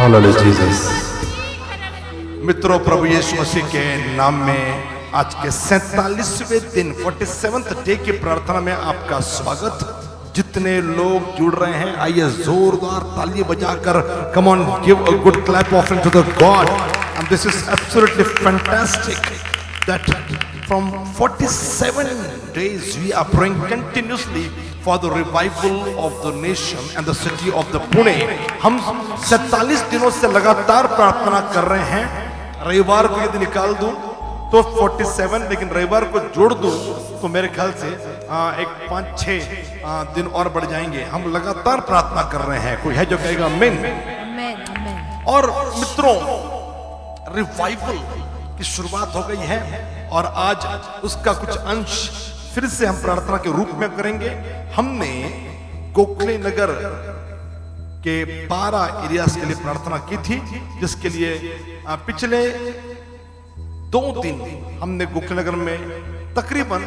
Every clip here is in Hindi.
Hallelujah Jesus. मित्रों, प्रभु यीशु मसीह के नाम में आज के 47वें दिन 47th डे की प्रार्थना में आपका स्वागत। जितने लोग जुड़ रहे हैं, आइए जोरदार ताली बजाकर come on give a good clap offering to the God. And this is absolutely fantastic that from 47 days we are praying continuously for the revival of the nation and the city of the Pune। हम 47 दिनों से लगातार प्रार्थना कर रहे हैं। रविवार को यदि निकाल दूं तो 47, लेकिन रविवार को जोड़ दूं तो मेरे ख्याल से एक 5-6 दिन और बढ़ जाएंगे। हम लगातार प्रार्थना कर रहे हैं। कोई है जो कहेगा आमीन? और मित्रों, रिवाइवल की शुरुआत हो गई है और आज उसका कुछ अंश फिर से हम प्रार्थना के रूप में करेंगे। हमने गोखले नगर के 12 एरियाज के लिए प्रार्थना की थी, जिसके लिए पिछले 2 दिन हमने गोखले नगर में तकरीबन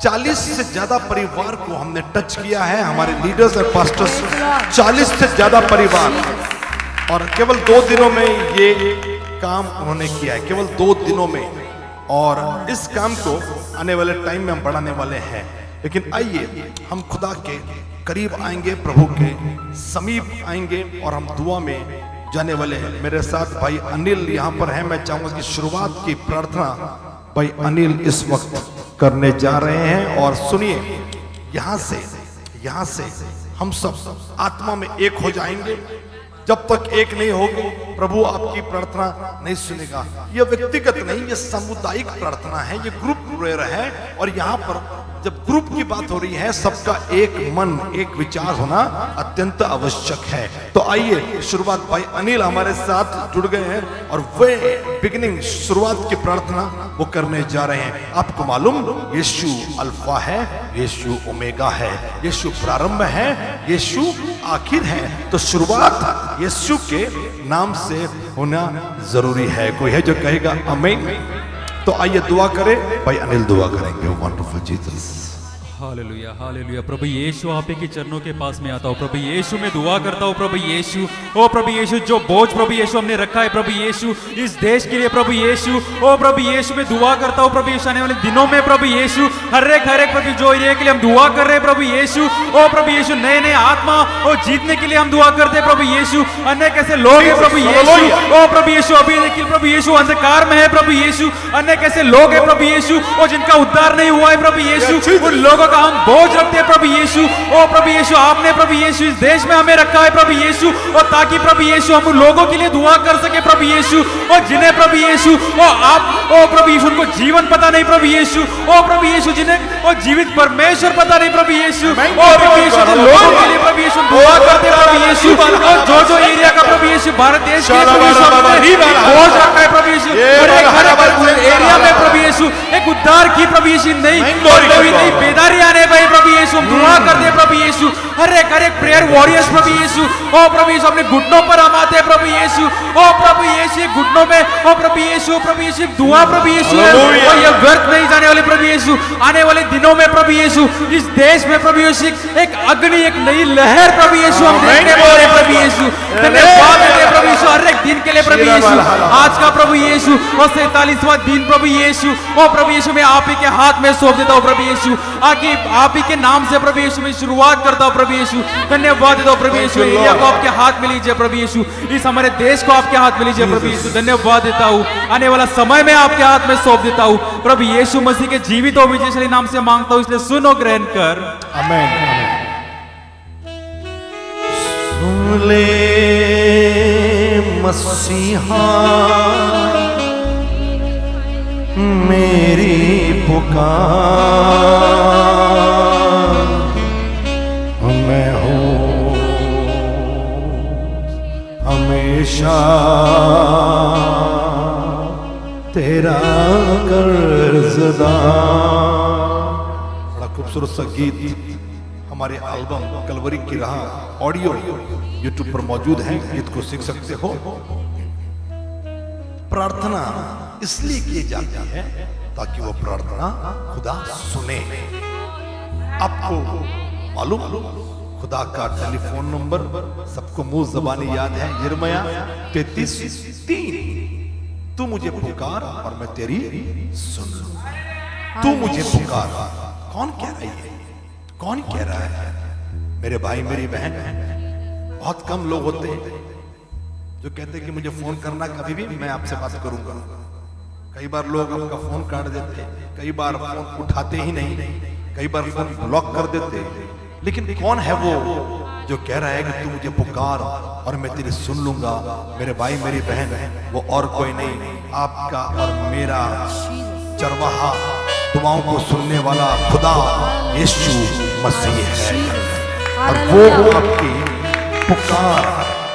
40 से ज्यादा परिवार को हमने टच किया है। हमारे लीडर्स और पास्टर्स 40 से ज्यादा परिवार, और केवल 2 दिनों में ये काम उन्होंने किया है, केवल 2 दिनों में। और इस काम को आने वाले टाइम में हम बढ़ाने वाले हैं। लेकिन आइए हम खुदा के करीब आएंगे, प्रभु के समीप आएंगे और हम दुआ में जाने वाले हैं। मेरे साथ भाई अनिल यहाँ पर हैं। मैं चाहूंगा कि शुरुआत की प्रार्थना भाई अनिल इस वक्त करने जा रहे हैं। और सुनिए, यहाँ से हम सब आत्मा में एक हो जाएंगे। जब तक एक नहीं होगी, प्रभु आपकी प्रार्थना नहीं सुनेगा। यह व्यक्तिगत नहीं, यह सामुदायिक प्रार्थना है, यह ग्रुप प्रेयर है। और यहाँ पर जब ग्रुप की बात हो रही है, सबका एक मन, एक विचार होना अत्यंत आवश्यक है। तो आइए, शुरुआत भाई अनिल हमारे साथ जुड़ गए हैं और वे बिगिनिंग, शुरुआत की प्रार्थना वो करने जा रहे हैं। आपको मालूम, यीशु अल्फा है, यीशु ओमेगा है, यीशु प्रारंभ है, यीशु आखिर है। तो शुरुआत यीशु के नाम से होना जरूरी है। कोई है जो कहेगा आमीन? तो आइए दुआ करें। भाई अनिल दुआ करेंगे। Wonderful Jesus. Hallelujah, hallelujah. प्रभु यीशु आप ही के चरणों के पास में आता हूँ। प्रभु यीशु में दुआ करता हूँ। प्रभु यीशु, ओ प्रभु यीशु, जो बोझ प्रभु यीशु हमने रखा है प्रभु यीशु इस देश के लिए, प्रभु यीशु, ओ प्रभु यीशु में दुआ करता हूँ। प्रभु यीशु, आने वाले दिनों में प्रभु यीशु हर एक प्रभु जो एरिया के लिए हम दुआ कर रहे हैं प्रभु यीशु, ओ प्रभु यीशु, नए आत्मा ओ जीतने के लिए हम दुआ करते हैं प्रभु यीशु। अनेक ऐसे लोग हैं प्रभु यीशु, ओ प्रभु यीशु, अभी देखिए प्रभु यीशु अंधकार में है प्रभु यीशु। अनेक ऐसे लोग हैं प्रभु यीशु, ओ जिनका उद्धार नहीं हुआ है प्रभु यीशु। उन लोगों का हम बोझ रखते हैं प्रभु यीशु। ओ प्रभु यीशु, आपने प्रभु यीशु इस देश में हमें रखा है प्रभु यीशु, और ताकि प्रभु यीशु हम उन लोगों के लिए दुआ कर सके प्रभु यीशु, और जिन्हें प्रभु यीशु ओ आप ओ प्रभु यीशु उनको जीवन पता नहीं प्रभु यीशु, ओ प्रभु यीशु जिन्हें ओ जीवित परमेश्वर पता नहीं प्रभु यीशु, ओ प्रभु यीशु लोगों के लिए प्रभु यीशु दुआ करते हैं प्रभु यीशु। और जो एरिया का प्रभु यीशु भारत देश के बोझ रखा है प्रभु यीशु, एरिया में प्रभु यीशु एक उद्धार की प्रभु यीशु नहीं बेदारी आने प्रभु यीशु दुआ करते हैं प्रभु यीशु। हर एक प्रेयर वॉरियर्स प्रभु यीशु, ओ प्रभु यीशु अपने घुटनों पर हम आते हैं प्रभु यीशु, ओ प्रभु यीशु घुटनों में, ओ प्रभु यीशु दुआ प्रभु यीशु है, और ये व्यर्थ नहीं जाने वाले प्रभु यीशु। आने वाले दिनों में प्रभु यीशु इस देश में प्रभु यीशु एक अग्नि, एक नई लहर प्रभु यीशु हम देखने वाले प्रभु यीशु। धन्यवाद देते हैं प्रभु यीशु हर एक दिन के लिए प्रभु यीशु। आज का प्रभु यीशु और 47वां दिन प्रभु यीशु, ओ प्रभु यीशु मैं आप ही के हाथ में सौंप देता हूँ प्रभु यीशु। आगे आप ही के नाम से प्रभु यीशु में शुरुआत करता हूं प्रभु यीशु। धन्यवाद देता हूं प्रभु यीशु। एरिया को आपके हाथ में लीजिए प्रभु यीशु, इस हमारे देश को आपके हाथ में लीजिए प्रभु यीशु। धन्यवाद देता हूं, आने वाला समय में आपके हाथ में सौंप देता हूं प्रभु यीशु मसीह के जीवित और विजयशाली नाम से मांगता हूं, इसलिए सुनो, ग्रहण कर। आमीन। सुन ले मसीहा मेरी पुकार, मैं हूँ हमेशा तेरा कर्जदार। बड़ा खूबसूरत सा गीत हमारे एल्बम कलवरी की राह ऑडियो यूट्यूब पर मौजूद है, गीत को सीख सकते हो। प्रार्थना इसलिए की जाती है ताकि वो प्रार्थना खुदा सुने। आपको मालूम खुदा का टेलीफोन नंबर सबको मुंह जबानी याद है, यिर्मयाह 33:3। तू मुझे पुकार और मैं तेरी सुन लूंगा। तू मुझे पुकार। कौन कह रही है? कौन कह रहा है? मेरे भाई मेरी बहन, बहुत कम लोग होते हैं जो कहते हैं कि मुझे फोन करना कभी भी, मैं आपसे बात करूंगा। कई बार लोग आपका फोन काट देते हैं, कई बार फोन उठाते ही नहीं, कई बार फोन ब्लॉक कर देते हैं। लेकिन कौन है वो जो कह रहा है कि तू मुझे पुकार और मैं तेरी सुन लूंगा? मेरे भाई मेरी बहन, वो और कोई नहीं, आपका और मेरा चरवाहा, दुआओं को सुनने वाला खुदा यीशु मसीह है। और वो आपकी पुकार,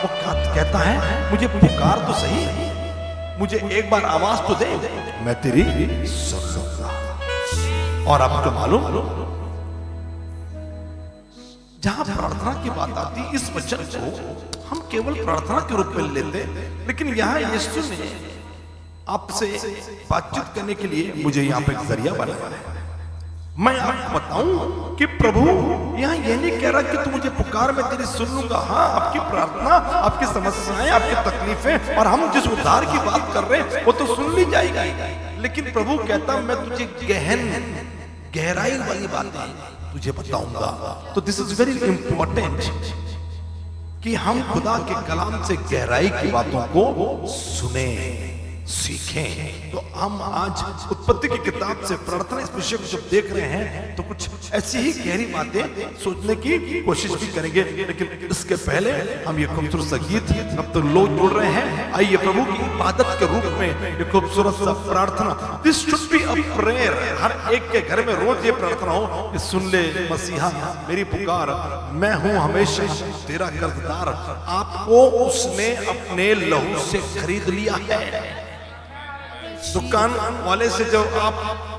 वो कहता है मुझे पुकार तो सही, मुझे एक बार आवाज तो दे, मैं तेरी सुन लूंगा। और आपको मालूम, जहां प्रार्थना की बात आती, इस वचन को हम केवल प्रार्थना के रूप में लेते, लेकिन यहां यीशु ने आपसे बातचीत करने के लिए मुझे यहां पे एक जरिया बनाया है। मैं आपको बताऊं कि प्रभु यहां यह नहीं कह रहा कि तू मुझे पुकार, मैं तेरी सुन लूंगा। हाँ, आपकी प्रार्थना, आपकी समस्याएं, आपकी तकलीफें और हम जिस उद्धार की बात कर रहे हैं वो तो सुन ली जाएगी, लेकिन प्रभु कहता मैं तुझे गहराई वाली बातें तुझे बताऊंगा। तो दिस इज वेरी इंपॉर्टेंट कि हम खुदा के कलाम से गहराई की बातों को सुने, सीखें। तो हम आज उत्पत्ति की किताब से प्रार्थना इस विषय को जब देख रहे हैं तो कुछ ऐसी ही गहरी बातें सोचने की कोशिश भी करेंगे, लेकिन इसके पहले हम ये खूबसूरत सा गीत, अब तो लोग जुड़ रहे हैं, आइए प्रभु की इबादत के रूप में ये खूबसूरत सा प्रार्थना, this should be a prayer. हर एक के घर में रोज ये प्रार्थना हो कि सुन ले मसीहा मेरी पुकार, मैं हूं हमेशा तेरा कर्जदार, आपको उसने अपने लहू से खरीद लिया है। दुकान वाले से जब आप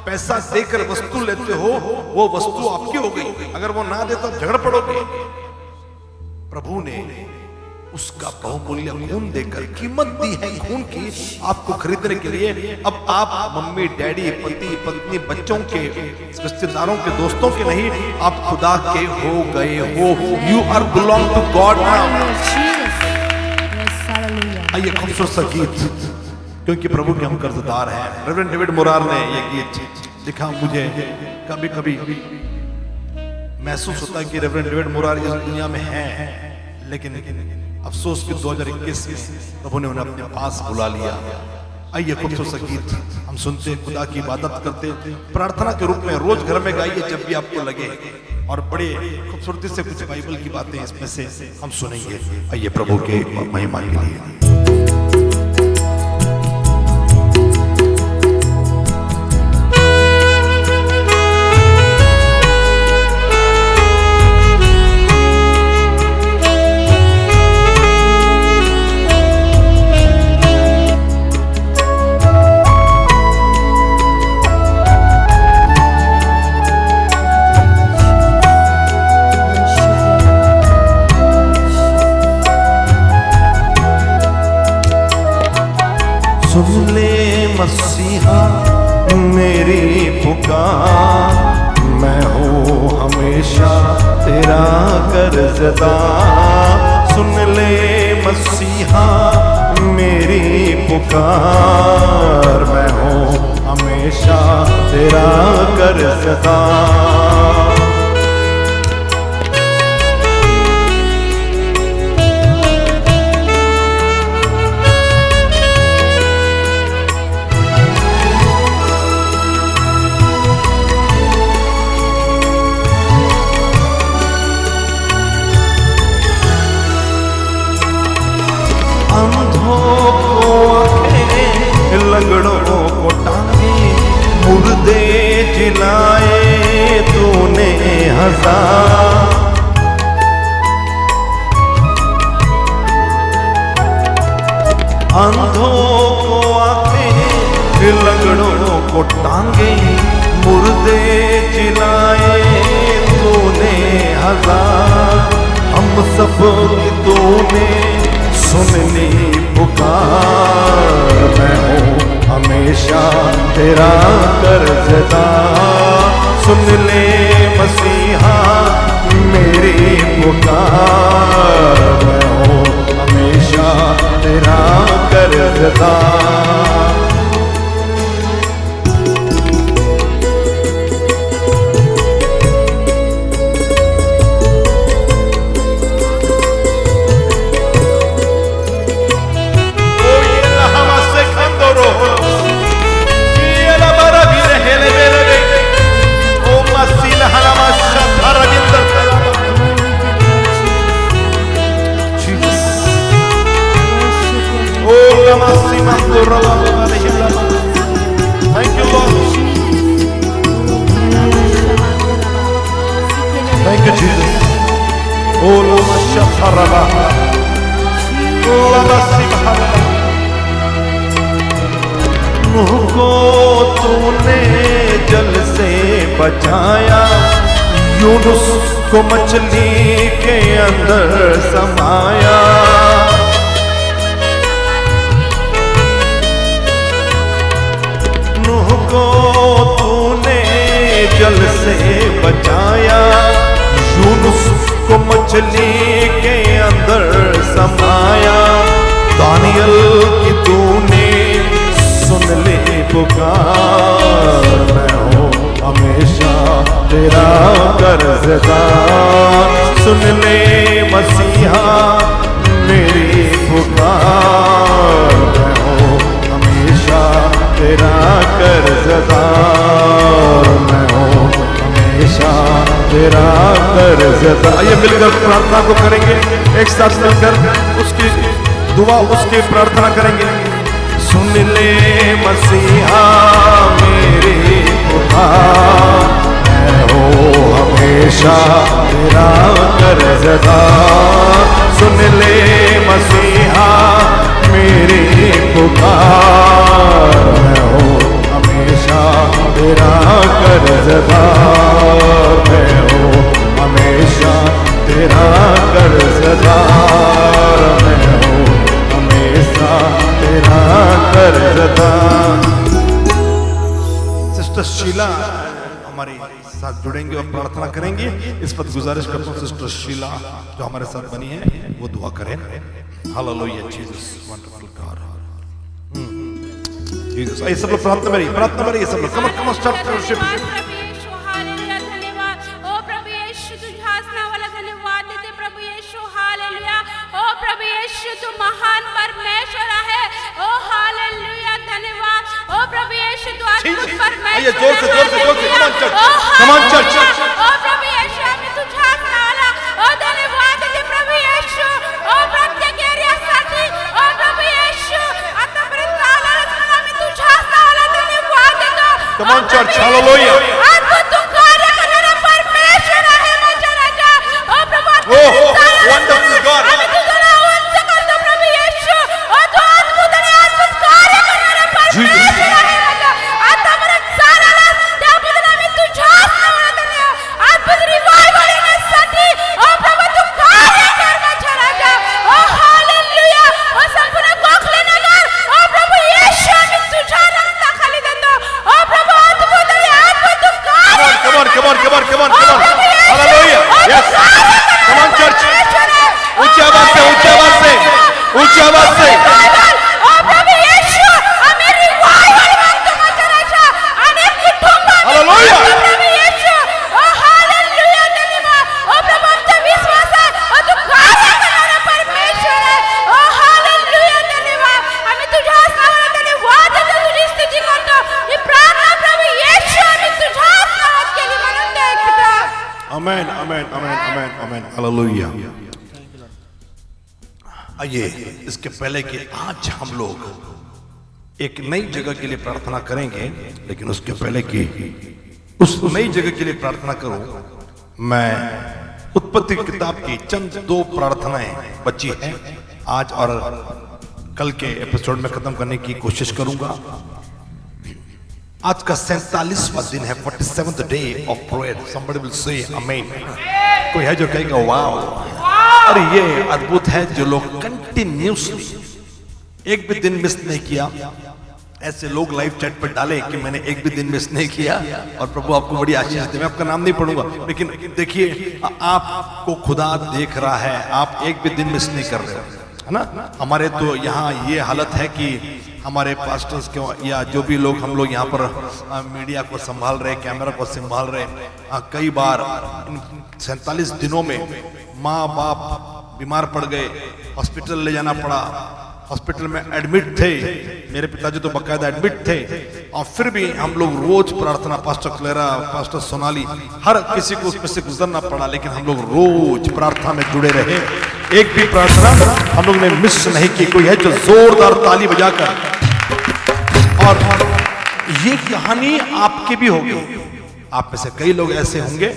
पैसा देकर वस्तु लेते हो, वो वस्तु आपकी हो गई, अगर वो ना दे तो झगड़ पड़ोगे। प्रभु ने उसका बहुमूल्य खून देकर, कीमत दी है खून की आपको खरीदने के लिए। अब आप मम्मी डैडी, पति पत्नी, बच्चों के, रिश्तेदारों के, दोस्तों के नहीं, आप खुदा के हो गए हो। You are belong to God now. आइए खूबसूरत सा गीत, क्योंकि प्रभु के हम कर्जदार हैं। रेवरेंड डेविड मुरार ने ये गीत लिखा। मुझे कभी कभी महसूस होता है कि रेवरेंड डेविड मुरार इस दुनिया में हैं, लेकिन अफसोस कि 2021 में प्रभु ने उन्हें अपने पास बुला लिया। आइए खूबसूरत सा गीत हम सुनते, खुदा की इबादत करते, प्रार्थना के रूप में रोज घर में गाइए जब भी आपको लगे, और बड़े खूबसूरती से कुछ बाइबल की बातें इसमें से हम सुनेंगे। आइए प्रभु के महिमा के लिए। सुन ले मसीहा मेरी पुकार, मैं हूँ हमेशा तेरा कर्जदार। सुन ले मसीहा मेरी पुकार, मैं हूँ हमेशा तेरा कर्जदार। लंगड़ों को टांगे, मुर्दे जिलाए तूने हजार। अंधों को आंखें, लंगड़ों को टांगे, मुर्दे जिलाए तूने हजार। हम सब की तूने सुननी पुकार, मैं हूँ हमेशा तेरा कर्जदार। सुन ले मसीहा मेरी पुकार, जीसस। ओ लमा शफरबा, लमा सिबहरबा। नूह को तूने जल से बचाया, यूनुस को मछली के अंदर समाया। नूह को तूने जल से बचाया, यूनुस को मछली के अंदर समाया। दानियल की तूने सुन ले पुकार, मैं हूँ हमेशा तेरा कर्जदार। सुन ले मसीहा मेरी पुकार, मैं हूँ हमेशा तेरा कर्जदार। मैं हूँ हमेशा तेरा कर्जदार। आइए मिलकर प्रार्थना को करेंगे, एक साथ मिलकर उसकी दुआ, उसकी प्रार्थना करेंगे। सुन ले मसीहा मेरी पुकार, मैं हूँ हमेशा तेरा कर्जदार। सुन ले मसीहा मेरी पुकार, मैं हूँ हमेशा तेरा कर्जदार। मैं हूँ हमेशा तेरा कर्जदार। मैं हूँ हमेशा तेरा कर्जदार। सिस्टर शीला हमारे साथ जुड़ेंगे और प्रार्थना करेंगे। इस पर गुजारिश करता हूँ सिस्टर शीला जो हमारे साथ बनी है वो दुआ करें। Hallelujah Jesus, wonderful God Jesus. आइए सब लोग प्रार्थना करिए, प्रार्थना करिए सब लोग। Come on start worship. तू महान परमेश्वर है। ओ हालेलुया, धन्यवाद। ओ प्रभु यीशु तू अद्भुत परमेश्वर। आइए जोर से come on church, come on church. ओ प्रभु यीशु हमें तू झांकने वाला। ओ धन्यवाद दे प्रभु यीशु। ओ प्रत्येक एरिया साठी ओ प्रभु यीशु आता प्रताला हमें तू झांकने वाला। धन्यवाद दे। Come on church, hallelujah. अद्भुत तू कार्य करने परमेश्वर है मेरा राजा। ओ प्रभु wonderful God. Amen amen amen amen amen hallelujah. आइए इसके पहले कि आज हम लोग एक नई जगह के लिए प्रार्थना करेंगे, लेकिन उसके पहले कि उस नई जगह के लिए प्रार्थना करूं, मैं उत्पत्ति किताब की चंद 2 प्रार्थनाएं बची हैं आज और कल के एपिसोड में खत्म करने की कोशिश करूंगा। आज का 47वां दिन है, 47th day of prayer. somebody will say amen। कोई है जो कहेगा वाओ। और ये अद्भुत है जो लोग कंटिन्यूसली एक भी दिन मिस नहीं किया। ऐसे लोग लाइव चैट पर डाले कि मैंने एक भी दिन मिस नहीं किया और प्रभु आपको बड़ी आशीष दे। मैं आपका नाम नहीं पढ़ूंगा, लेकिन देखिए आपको खुदा देख रहा है, आप एक भी दिन मिस नहीं कर रहे हो, है ना। हमारे तो यहाँ ये हालत है कि हमारे पास्टर्स के या जो भी लोग हम लोग यहाँ पर मीडिया को संभाल रहे, कैमरा को संभाल रहे, कई बार इन 47 दिनों में माँ बाप बीमार पड़ गए, हॉस्पिटल ले जाना पड़ा, हॉस्पिटल में एडमिट थे, मेरे पिताजी तो बकायदा एडमिट थे। और फिर भी हम लोग रोज प्रार्थना, पास्टर क्लेरा, पास्टर सोनाली, हर किसी को उसमें से गुजरना पड़ा, लेकिन हम लोग रोज प्रार्थना में जुड़े रहे। एक भी प्रार्थना हम लोग ने मिस नहीं की। कोई है जो जोरदार ताली बजाकर। और ये कहानी आपकी भी होगी, आप में से कई लोग ऐसे होंगे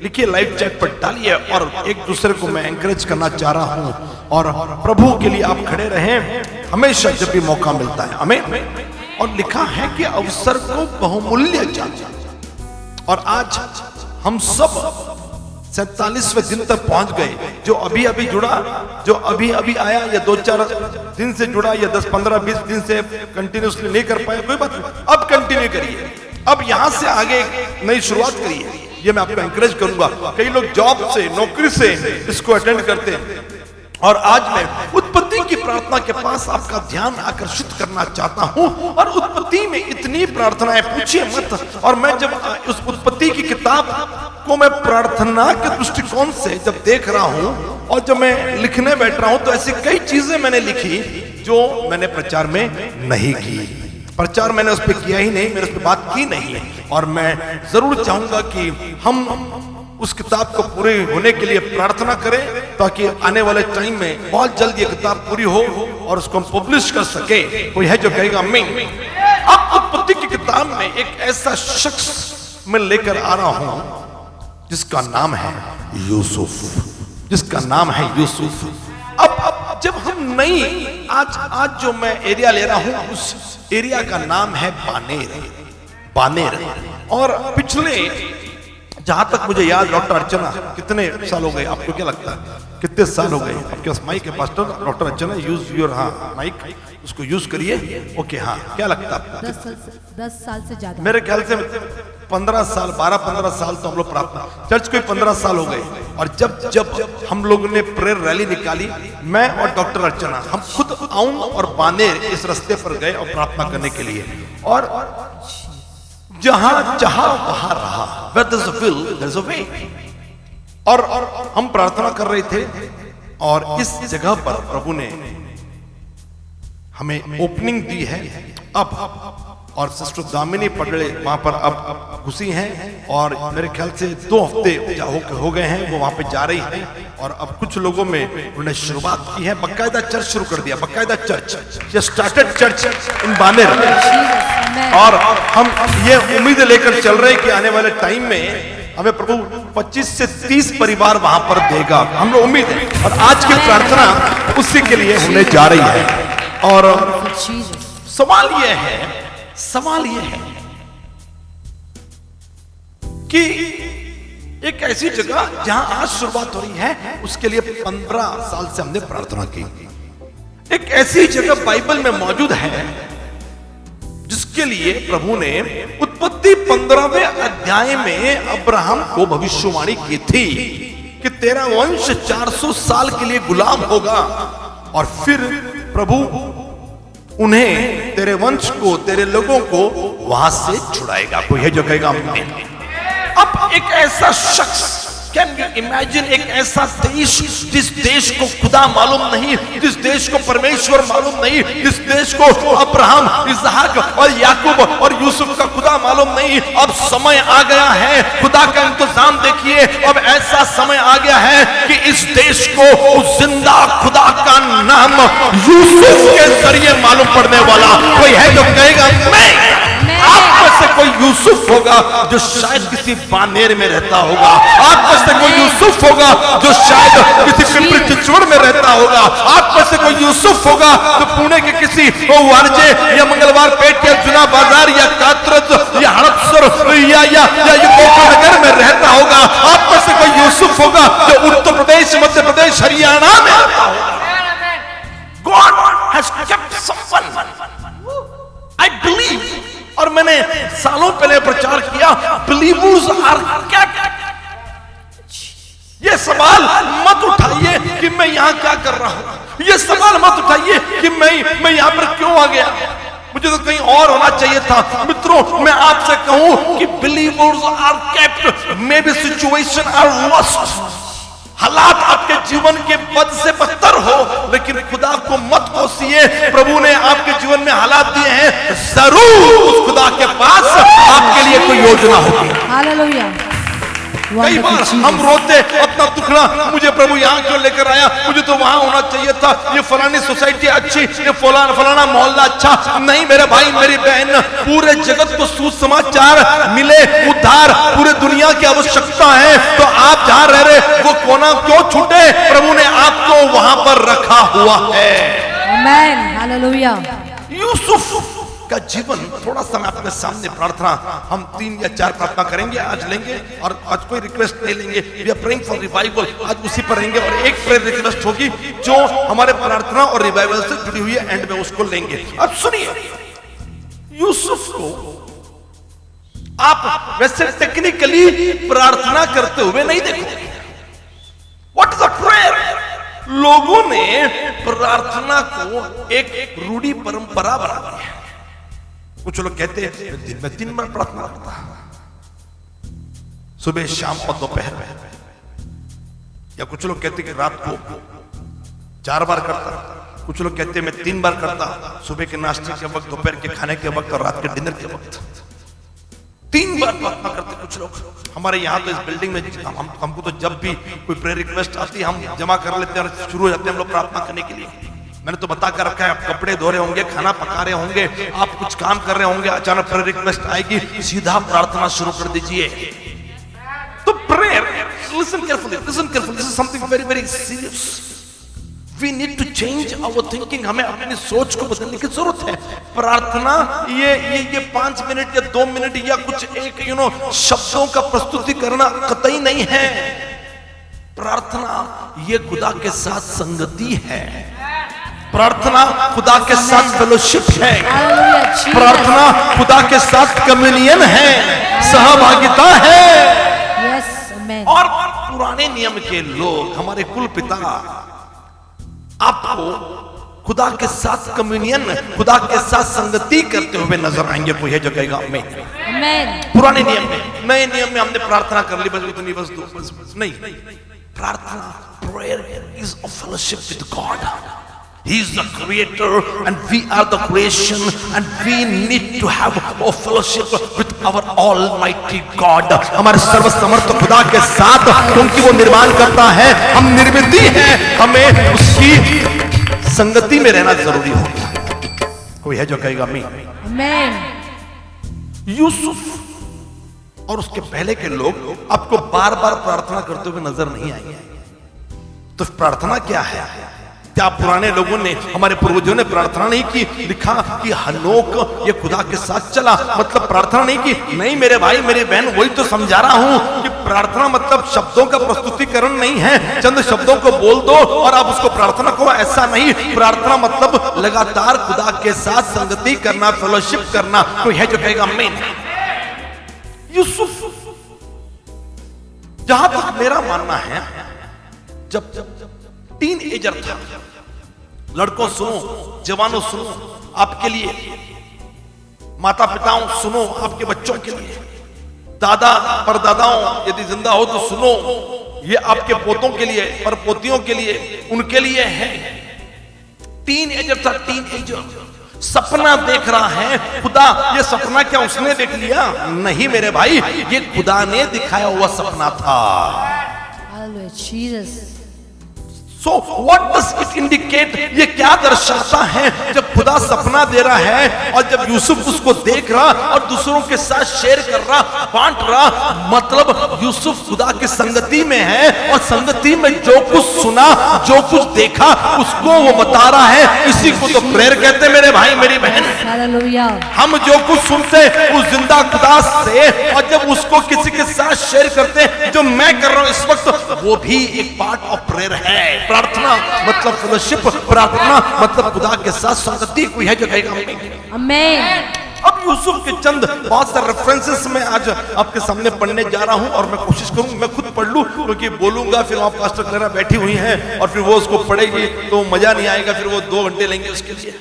लिखिए, लाइव चैट पर डालिए, और एक दूसरे को मैं एंकरेज करना चाह रहा हूं। और प्रभु के लिए आप खड़े रहें हमेशा जब भी मौका मिलता है, हमें। और लिखा है कि अवसर को बहुमूल्य जाने। और आज हम सब 47वें दिन तक पहुंच गए। जो अभी अभी जुड़ा, जो अभी अभी आया, या 2-4 दिन से जुड़ा, या 10, 15, 20 दिन से कंटिन्यूसली नहीं कर पाया, कोई बात नहीं, अब कंटिन्यू करिए। अब यहां से आगे एक नई शुरुआत करिए, ये मैं आपको एंकरेज करूंगा। कई लोग जॉब से, नौकरी से इसको अटेंड करते हैं, और आज मैं उत्पत्ति की प्रार्थना के पास आपका ध्यान आकर्षित करना चाहता हूं। और उत्पत्ति में इतनी प्रार्थनाएं, पूछिए मत। और मैं जब उस उत्पत्ति की किताब को मैं प्रार्थना के दृष्टिकोण से जब देख रहा हूं, और जब मैं लिखने बैठ रहा हूं, तो ऐसी कई चीजें मैंने लिखी जो मैंने प्रचार में नहीं की। प्रचार मैंने उस पर किया ही नहीं, मैंने उस पर बात की नहीं। और मैं जरूर चाहूंगा कि हम उस किताब को पूरे होने के लिए प्रार्थना करें, ताकि आने वाले टाइम में बहुत जल्द ये किताब पूरी हो और उसको हम पब्लिश कर सके। कोई है जो कहेगा मैं। अब उत्पत्ति की किताब में एक ऐसा शख्स मैं लेकर आ रहा हूं जिसका नाम है यूसुफ, जिसका नाम है यूसुफ। अब जब हम नई आज जो मैं एरिया ले रहा हूं, उस एरिया का नाम है बानेर। और पिछले, जहां तक मुझे याद, डॉक्टर अर्चना, कितने साल हो गए आपको, क्या लगता है कितने साल हो गए आपके पास माइक है? Pastor doctor Archana, use your mic, उसको यूज करिए। ओके, हाँ, क्या लगता है? 10 साल से ज्यादा, मेरे ख्याल से 15 साल, 12-15 साल तो हम लोग प्रार्थना चर्च को 15 साल हो गए। और जब हम लोगों ने प्रेयर रैली निकाली, मैं और डॉक्टर अर्चना, हम खुद आउन और बानेर इस रास्ते पर गए और प्रार्थना करने के लिए। और जहां जहां वहां रहा, where there's a will, there's a way। और हम प्रार्थना कर रहे थे, और इस जगह पर प्रभु ने हमें ओपनिंग दी है अब। और सिस्टर दामिनी पटड़े वहां पर अब घुसी हैं, और मेरे ख्याल से 2 हफ्ते हो गए हैं वो वहां पे जा रही हैं। और अब कुछ लोगों में उन्होंने शुरुआत की है, बकायदा चर्च शुरू कर दिया, बकायदा चर्च, ये स्टार्टेड चर्च इन बानेर। और हम ये उम्मीद लेकर चल रहे हैं कि आने वाले टाइम में हमें प्रभु 25 से 30 परिवार वहां पर देगा, हम लोग उम्मीद है। और आज की प्रार्थना उसी के लिए होने जा रही है। और सवाल ये है कि एक ऐसी जगह जहां आज शुरुआत हो रही है, उसके लिए 15 साल से हमने प्रार्थना की। एक ऐसी जगह बाइबल में मौजूद है जिसके लिए प्रभु ने उत्पत्ति 15वें अध्याय में अब्राहम को भविष्यवाणी की थी कि तेरा वंश 400 साल के लिए गुलाम होगा, और फिर प्रभु उन्हें, तेरे वंश को, तेरे लोगों को वहां से छुड़ाएगा। कोई है जो कहेगा आमीन। अब एक ऐसा शख्स, कैन यू इमेजिन, एक ऐसा देश जिस देश को खुदा मालूम नहीं, जिस देश को परमेश्वर मालूम नहीं, जिस देश को अब्राहम, इसहाक और याकूब और यूसुफ का खुदा मालूम नहीं। अब समय आ गया है, खुदा का इंतजाम देखिए। अब ऐसा समय आ गया है कि इस देश को उस जिंदा खुदा का नाम यूसुफ के जरिए मालूम पड़ने वाला कोई है जो कहेगा मैं। आप में से कोई यूसुफ होगा जो शायद किसी बानेर में रहता होगा, आप में से कोई यूसुफ होगा जो शायद किसी पिंपरी चिंचवड़ में रहता होगा, आप में से कोई यूसुफ होगा जो पुणे के किसी वारजे या मंगलवार पेट या जुना बाजार या कातरज या हड़पसर या गोपालनगर में रहता होगा, आप में से कोई यूसुफ होगा जो उत्तर प्रदेश, मध्य प्रदेश, हरियाणा में रहता होगा। God has kept someone, I believe। और मैंने सालों पहले प्रचार किया, बिलीवर्स आर केप्ट। ये सवाल मत उठाइए कि मैं यहां क्या कर रहा हूं, ये सवाल मत उठाइए कि मैं यहां पर क्यों आ गया, मुझे तो कहीं और होना चाहिए था। मित्रों, मैं आपसे कहूं कि believers are kept, may be situation are worst, हालात आपके जीवन के बद से बदतर हो, लेकिन खुदा को मत कोसिए। प्रभु ने आपके जीवन में हालात दिए हैं, जरूर उस खुदा के पास आपके लिए कोई योजना होगी। हालेलुया। कई बार हम रोते अपना दुखड़ा, मुझे प्रभु यहाँ क्यों लेकर आया, मुझे तो वहां होना चाहिए था, ये फलानी सोसाइटी अच्छी, ये फलाना मोहल्ला अच्छा। नहीं मेरे भाई, मेरी बहन, पूरे जगत को सुसमाचार मिले, उद्धार पूरे दुनिया दुनिया की आवश्यकता है, तो आप जहां रह रहे वो कोना क्यों छूटे? प्रभु ने आपको वहां पर रखा हुआ है। आमेन, हालेलुया। यूसुफ का जीवन थोड़ा सा मैं आपके सामने प्रार्थना, हम 3 या 4 प्रार्थना करेंगे आज लेंगे, और आज कोई रिक्वेस्ट नहीं लेंगे। We are praying for revival, आज उसी पर रहेंगे। और एक प्रेयर रिक्वेस्ट होगी जो हमारे प्रार्थना और रिवाइवल से जुड़ी हुई है, एंड में उसको लेंगे। अब सुनिए, यूसुफ को आप वैसे टेक्निकली प्रार्थना करते हुए नहीं देखोगे। What is a prayer? लोगों ने प्रार्थना को एक रूढ़ी परंपरा बना दिया है। कुछ लोग कहते हैं दिन में 3 बार प्रार्थना करता, सुबह शाम और दोपहर में, या कुछ लोग कहते हैं कि रात को 4 बार करता, कुछ लोग कहते हैं मैं 3 बार करता, सुबह के नाश्ते के वक्त, दोपहर के खाने के वक्त और रात के डिनर के वक्त। 3 बार प्रार्थना करते कुछ लोग। हमारे यहाँ तो इस बिल्डिंग में हमको तो जब भी कोई प्रेयर रिक्वेस्ट आती है हम जमा कर लेते हैं और शुरू हो जाते हैं हम लोग प्रार्थना करने के लिए। मैंने तो बता कर रखा है, आप कपड़े धो रहे होंगे, खाना पका रहे होंगे, आप कुछ काम कर रहे होंगे, अचानक प्रेयर रिक्वेस्ट आएगी, सीधा प्रार्थना शुरू कर दीजिए। तो prayer, listen carefully, this is something very very serious. We need to change our thinking, हमें अपनी सोच को बदलने की जरूरत है। प्रार्थना ये 5 मिनट या 2 मिनट या कुछ एक शब्दों का प्रस्तुति करना कतई नहीं है। प्रार्थना ये खुदा के साथ संगति है, प्रार्थना खुदा के साथ फेलोशिप है, प्रार्थना खुदा के साथ कम्युनियन है, सहभागिता है। यस, आमेन। और पुराने नियम के लोग, हमारे कुल पिता आपको खुदा के साथ कम्युनियन, खुदा के साथ संगति करते हुए नजर आएंगे। कोई है जो कहेगा आमीन? आमीन। पुराने नियम में, नए नियम में हमने प्रार्थना कर ली, बस इतनी, बस नहीं। प्रार्थना, prayer is a fellowship with God. He is the creator and we are the creation, and we need to have a fellowship with our almighty God. हमारे सर्वसमर्थ खुदा के साथ, क्योंकि वो निर्माण करता है, हम निर्मित हैं, हमें उसकी संगति में रहना जरूरी होगा। कोई है जो कहेगा आमीन? आमेन। यूसुफ और उसके पहले के लोग आपको बार बार प्रार्थना करते हुए नजर नहीं आएंगे। तो प्रार्थना क्या है? क्या पुराने लोगों ने, हमारे पूर्वजों ने प्रार्थना नहीं की? लिखा कि हनोक ये खुदा के साथ चला, मतलब प्रार्थना नहीं की? नहीं मेरे भाई मेरी बहन, वही तो समझा रहा हूं कि प्रार्थना मतलब शब्दों का प्रस्तुतिकरण नहीं है, चंद शब्दों को बोल दो और आप उसको प्रार्थना करो, ऐसा नहीं। प्रार्थना मतलब लगातार खुदा के साथ संगति करना, फेलोशिप करना। कोई है जो कहेगा आमीन? यूसुफ, जहां तक मेरा मानना है, जब टीन एजर था, लड़कों सुनो, जवानों सुनो, आपके लिए, माता पिताओं सुनो, आपके बच्चों के लिए, दादा परदादाओं यदि जिंदा हो तो सुनो, ये आपके पोतों के लिए, पर पोतियों के लिए, उनके लिए है। टीन एजर था, टीन एजर सपना देख रहा है। खुदा, ये सपना क्या उसने देख लिया? नहीं मेरे भाई, ये खुदा ने दिखाया हुआ सपना था। So what does it indicate? ये क्या दर्शाता है? जब खुदा सपना दे रहा है और जब यूसुफ उसको देख रहा और दूसरों के साथ शेयर कर रहा, बांट रहा, मतलब यूसुफ खुदा की संगति में है और संगति में जो कुछ सुना, जो कुछ देखा, उसको वो बता रहा है। इसी को तो प्रेयर कहते हैं मेरे भाई मेरी बहन। हालेलुया। हम जो कुछ सुनते उस जिंदा खुदा से, और जब उसको किसी के साथ शेयर करते, जो मैं कर रहा हूं इस वक्त, वो भी एक पार्ट ऑफ प्रेयर है। प्रार्थना मतलब फेलोशिप, प्रार्थना मतलब खुदा के साथ संगति। कोई है जो कहेगा आमीन? अब यूसुफ के चंद बहुत सारे रेफरेंसेस मैं आज आपके सामने पढ़ने जा रहा हूं, और मैं कोशिश करूं मैं खुद पढ़ लूं, क्योंकि बोलूंगा फिर आप पास्टर क्लेरा बैठी हुई हैं और फिर वो उसको पढ़ेगी तो मजा नहीं आएगा, फिर वो 2 घंटे लेंगे उसके लिए,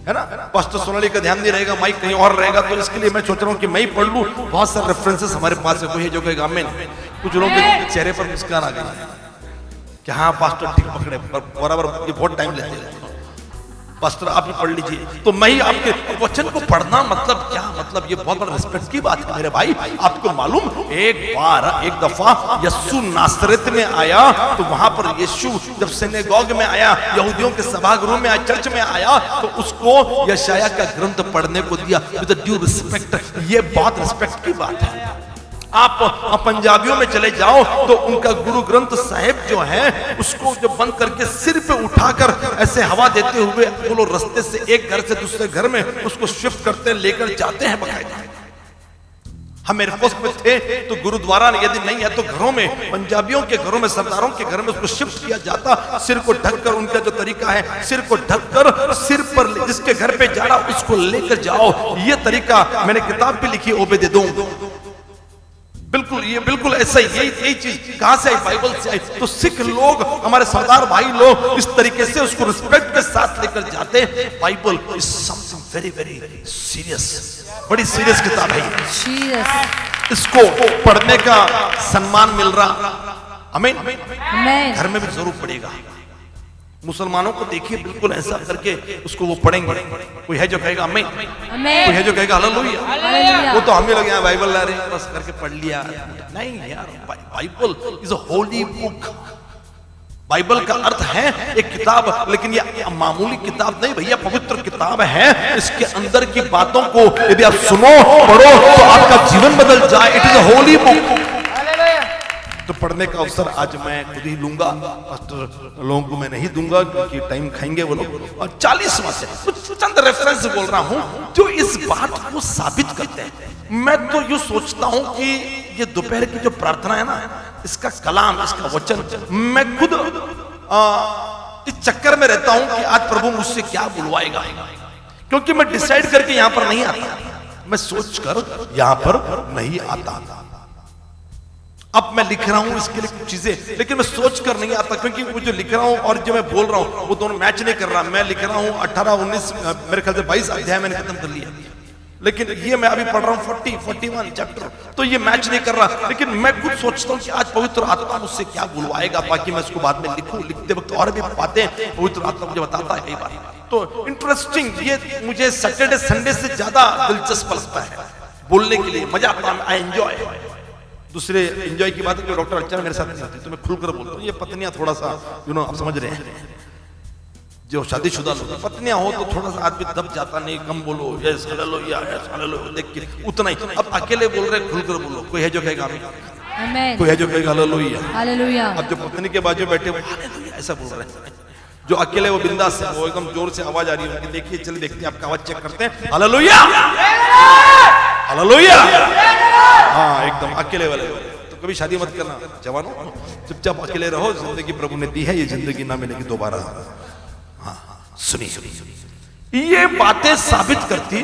है ना। पास्टर सोनाली का ध्यान नहीं रहेगा, माइक कहीं और रहेगा, तो इसके लिए मैं सोच रहा हूं कि मैं ही पढ़ लूं। बहुत सारे रेफरेंसेस हमारे पास है। कोई है जो कहेगा आमीन? कुछ लोगों के चेहरे पर मुस्कान आ गई कि हाँ पास्टर ठीक पकड़े, बराबर, ये बहुत टाइम लेते हैं। पास्टर आप ही पढ़ लीजिए। तो मैं ही आपके वचन को पढ़ना मतलब क्या? मतलब ये बहुत बड़ा रिस्पेक्ट की बात है मेरे भाई। आपको मालूम, एक दफा यीशु नासरत में आया, तो वहां पर यीशु जब सिनेगॉग में आया, यहूदियों के सभागृह में आया, चर्च में आया, तो उसको यशाया का ग्रंथ पढ़ने को दिया विद ड्यू रिस्पेक्ट। ये बहुत रिस्पेक्ट की बात है। आप पंजाबियों में चले जाओ तो उनका गुरु ग्रंथ साहिब जो है उसको जो बंद करके सिर पे उठाकर ऐसे हवा देते हुए वो लोग रास्ते से एक घर से दूसरे घर में उसको शिफ्ट करते लेकर जाते हैं बकायदा। हम एयरफोर्स में थे तो गुरुद्वारा यदि नहीं है तो घरों में, पंजाबियों के घरों में, सरदारों के घर में उसको शिफ्ट किया जाता। सिर को ढककर, उनका जो तरीका है सिर को ढककर सिर पर जिसके घर पे जा रहा उसको लेकर जाओ। ये तरीका मैंने किताब भी लिखी ओबे दे दो। बिल्कुल ये बिल्कुल ऐसा ही, यही चीज कहां से आई? बाइबल से आई। तो सिख लोग, हमारे सरदार भाई लोग इस तरीके से उसको रिस्पेक्ट के साथ लेकर जाते। Bible is something very very serious, बड़ी सीरियस किताब है ये। इसको पढ़ने का सम्मान मिल रहा, आमीन। घर में भी जरूर पड़ेगा। मुसलमानों को देखिए बिल्कुल ऐसा करके उसको वो पढ़ेंगे। कोई है जो कहेगा आमीन, कोई है जो कहेगा हालेलुया। वो तो हमें लगे हैं बाइबल ला रहे हैं बस करके पढ़ लिया। नहीं यार, Bible is a Holi book. Bible का अर्थ है एक किताब, लेकिन ये मामूली किताब नहीं भैया, पवित्र किताब है। इसके अंदर की बातों को यदि आप सुनो, पढ़ो तो आपका जीवन बदल जाए। It is a Holi book. तो पढ़ने का अवसर आज मैं खुद ही लूंगा, पास्टर लोगों को मैं नहीं दूंगा क्योंकि टाइम खाएंगे वो लोग। और 40वां से कुछ चंद रेफरेंस बोल रहा हूं जो इस बात को साबित करते हैं। मैं तो यूं सोचता हूं कि ये दोपहर की जो प्रार्थना है ना, इसका कलाम, इसका वचन, मैं खुद इस चक्कर में रहता हूं कि आज प्रभु मुझसे क्या बुलवाएगा, क्योंकि मैं डिसाइड करके यहां पर नहीं आता, मैं सोचकर यहां पर नहीं आता। अब मैं लिख रहा हूं इसके लिए कुछ चीजें, लेकिन मैं सोच कर नहीं आता, क्योंकि वो जो लिख रहा हूं और जो मैं बोल रहा हूं वो दोनों मैच नहीं कर रहा। मैं लिख रहा हूं 18, 19, मेरे ख्याल से 22 अध्याय मैंने खत्म कर लिया, लेकिन ये मैं अभी पढ़ रहा हूं 41 चैप्टर, तो ये मैच नहीं कर रहा। लेकिन मैं खुद सोचता हूं कि आज पवित्र आत्मा मुझसे क्या बुलवाएगा, ताकि मैं इसको बाद में लिखूं। लिखते वक्त और भी बातें पवित्र आत्मा मुझे बताता है कई बार। तो इंटरेस्टिंग, ये मुझे सैटरडे संडे से ज्यादा दिलचस्प लगता है बोलने के लिए, मजा आता है, आई एंजॉय। दूसरे एंजॉय की बात है कि डॉक्टर अच्छा मेरे साथ नहीं आती तो मैं खुलकर बोलता हूँ। ये पत्नियां थोड़ा सा आप समझ रहे हैं, जो शादीशुदा लोग पत्नियां हो तो थोड़ा सा आदमी दब जाता, नहीं कम बोलो, यस हालेलुया, यस हालेलुया, देख के उतना ही। अब अकेले बोल रहे खुलकर बोलो। कोई है जो कहेगा आमीन, कोई है जो कहेगा हालेलुया, हालेलुया। अब जो पत्नी के बाजू बैठे हालेलुया ऐसा बोल रहे हैं, जो अकेले वो बिंदास है, वो एकदम जोर से आवाज आ रही है, देखिए चलिए देखते हैं आपका आवाज चेक करते हैं। हालेलुया, हालेलुया, हाँ एकदम अकेले वाले। तो कभी शादी मत करना जवानों, चुपचाप अकेले रहो। जिंदगी प्रभु ने दी है, ये जिंदगी ना मिलेगी दोबारा। हाँ सुनिए, ये बातें साबित करती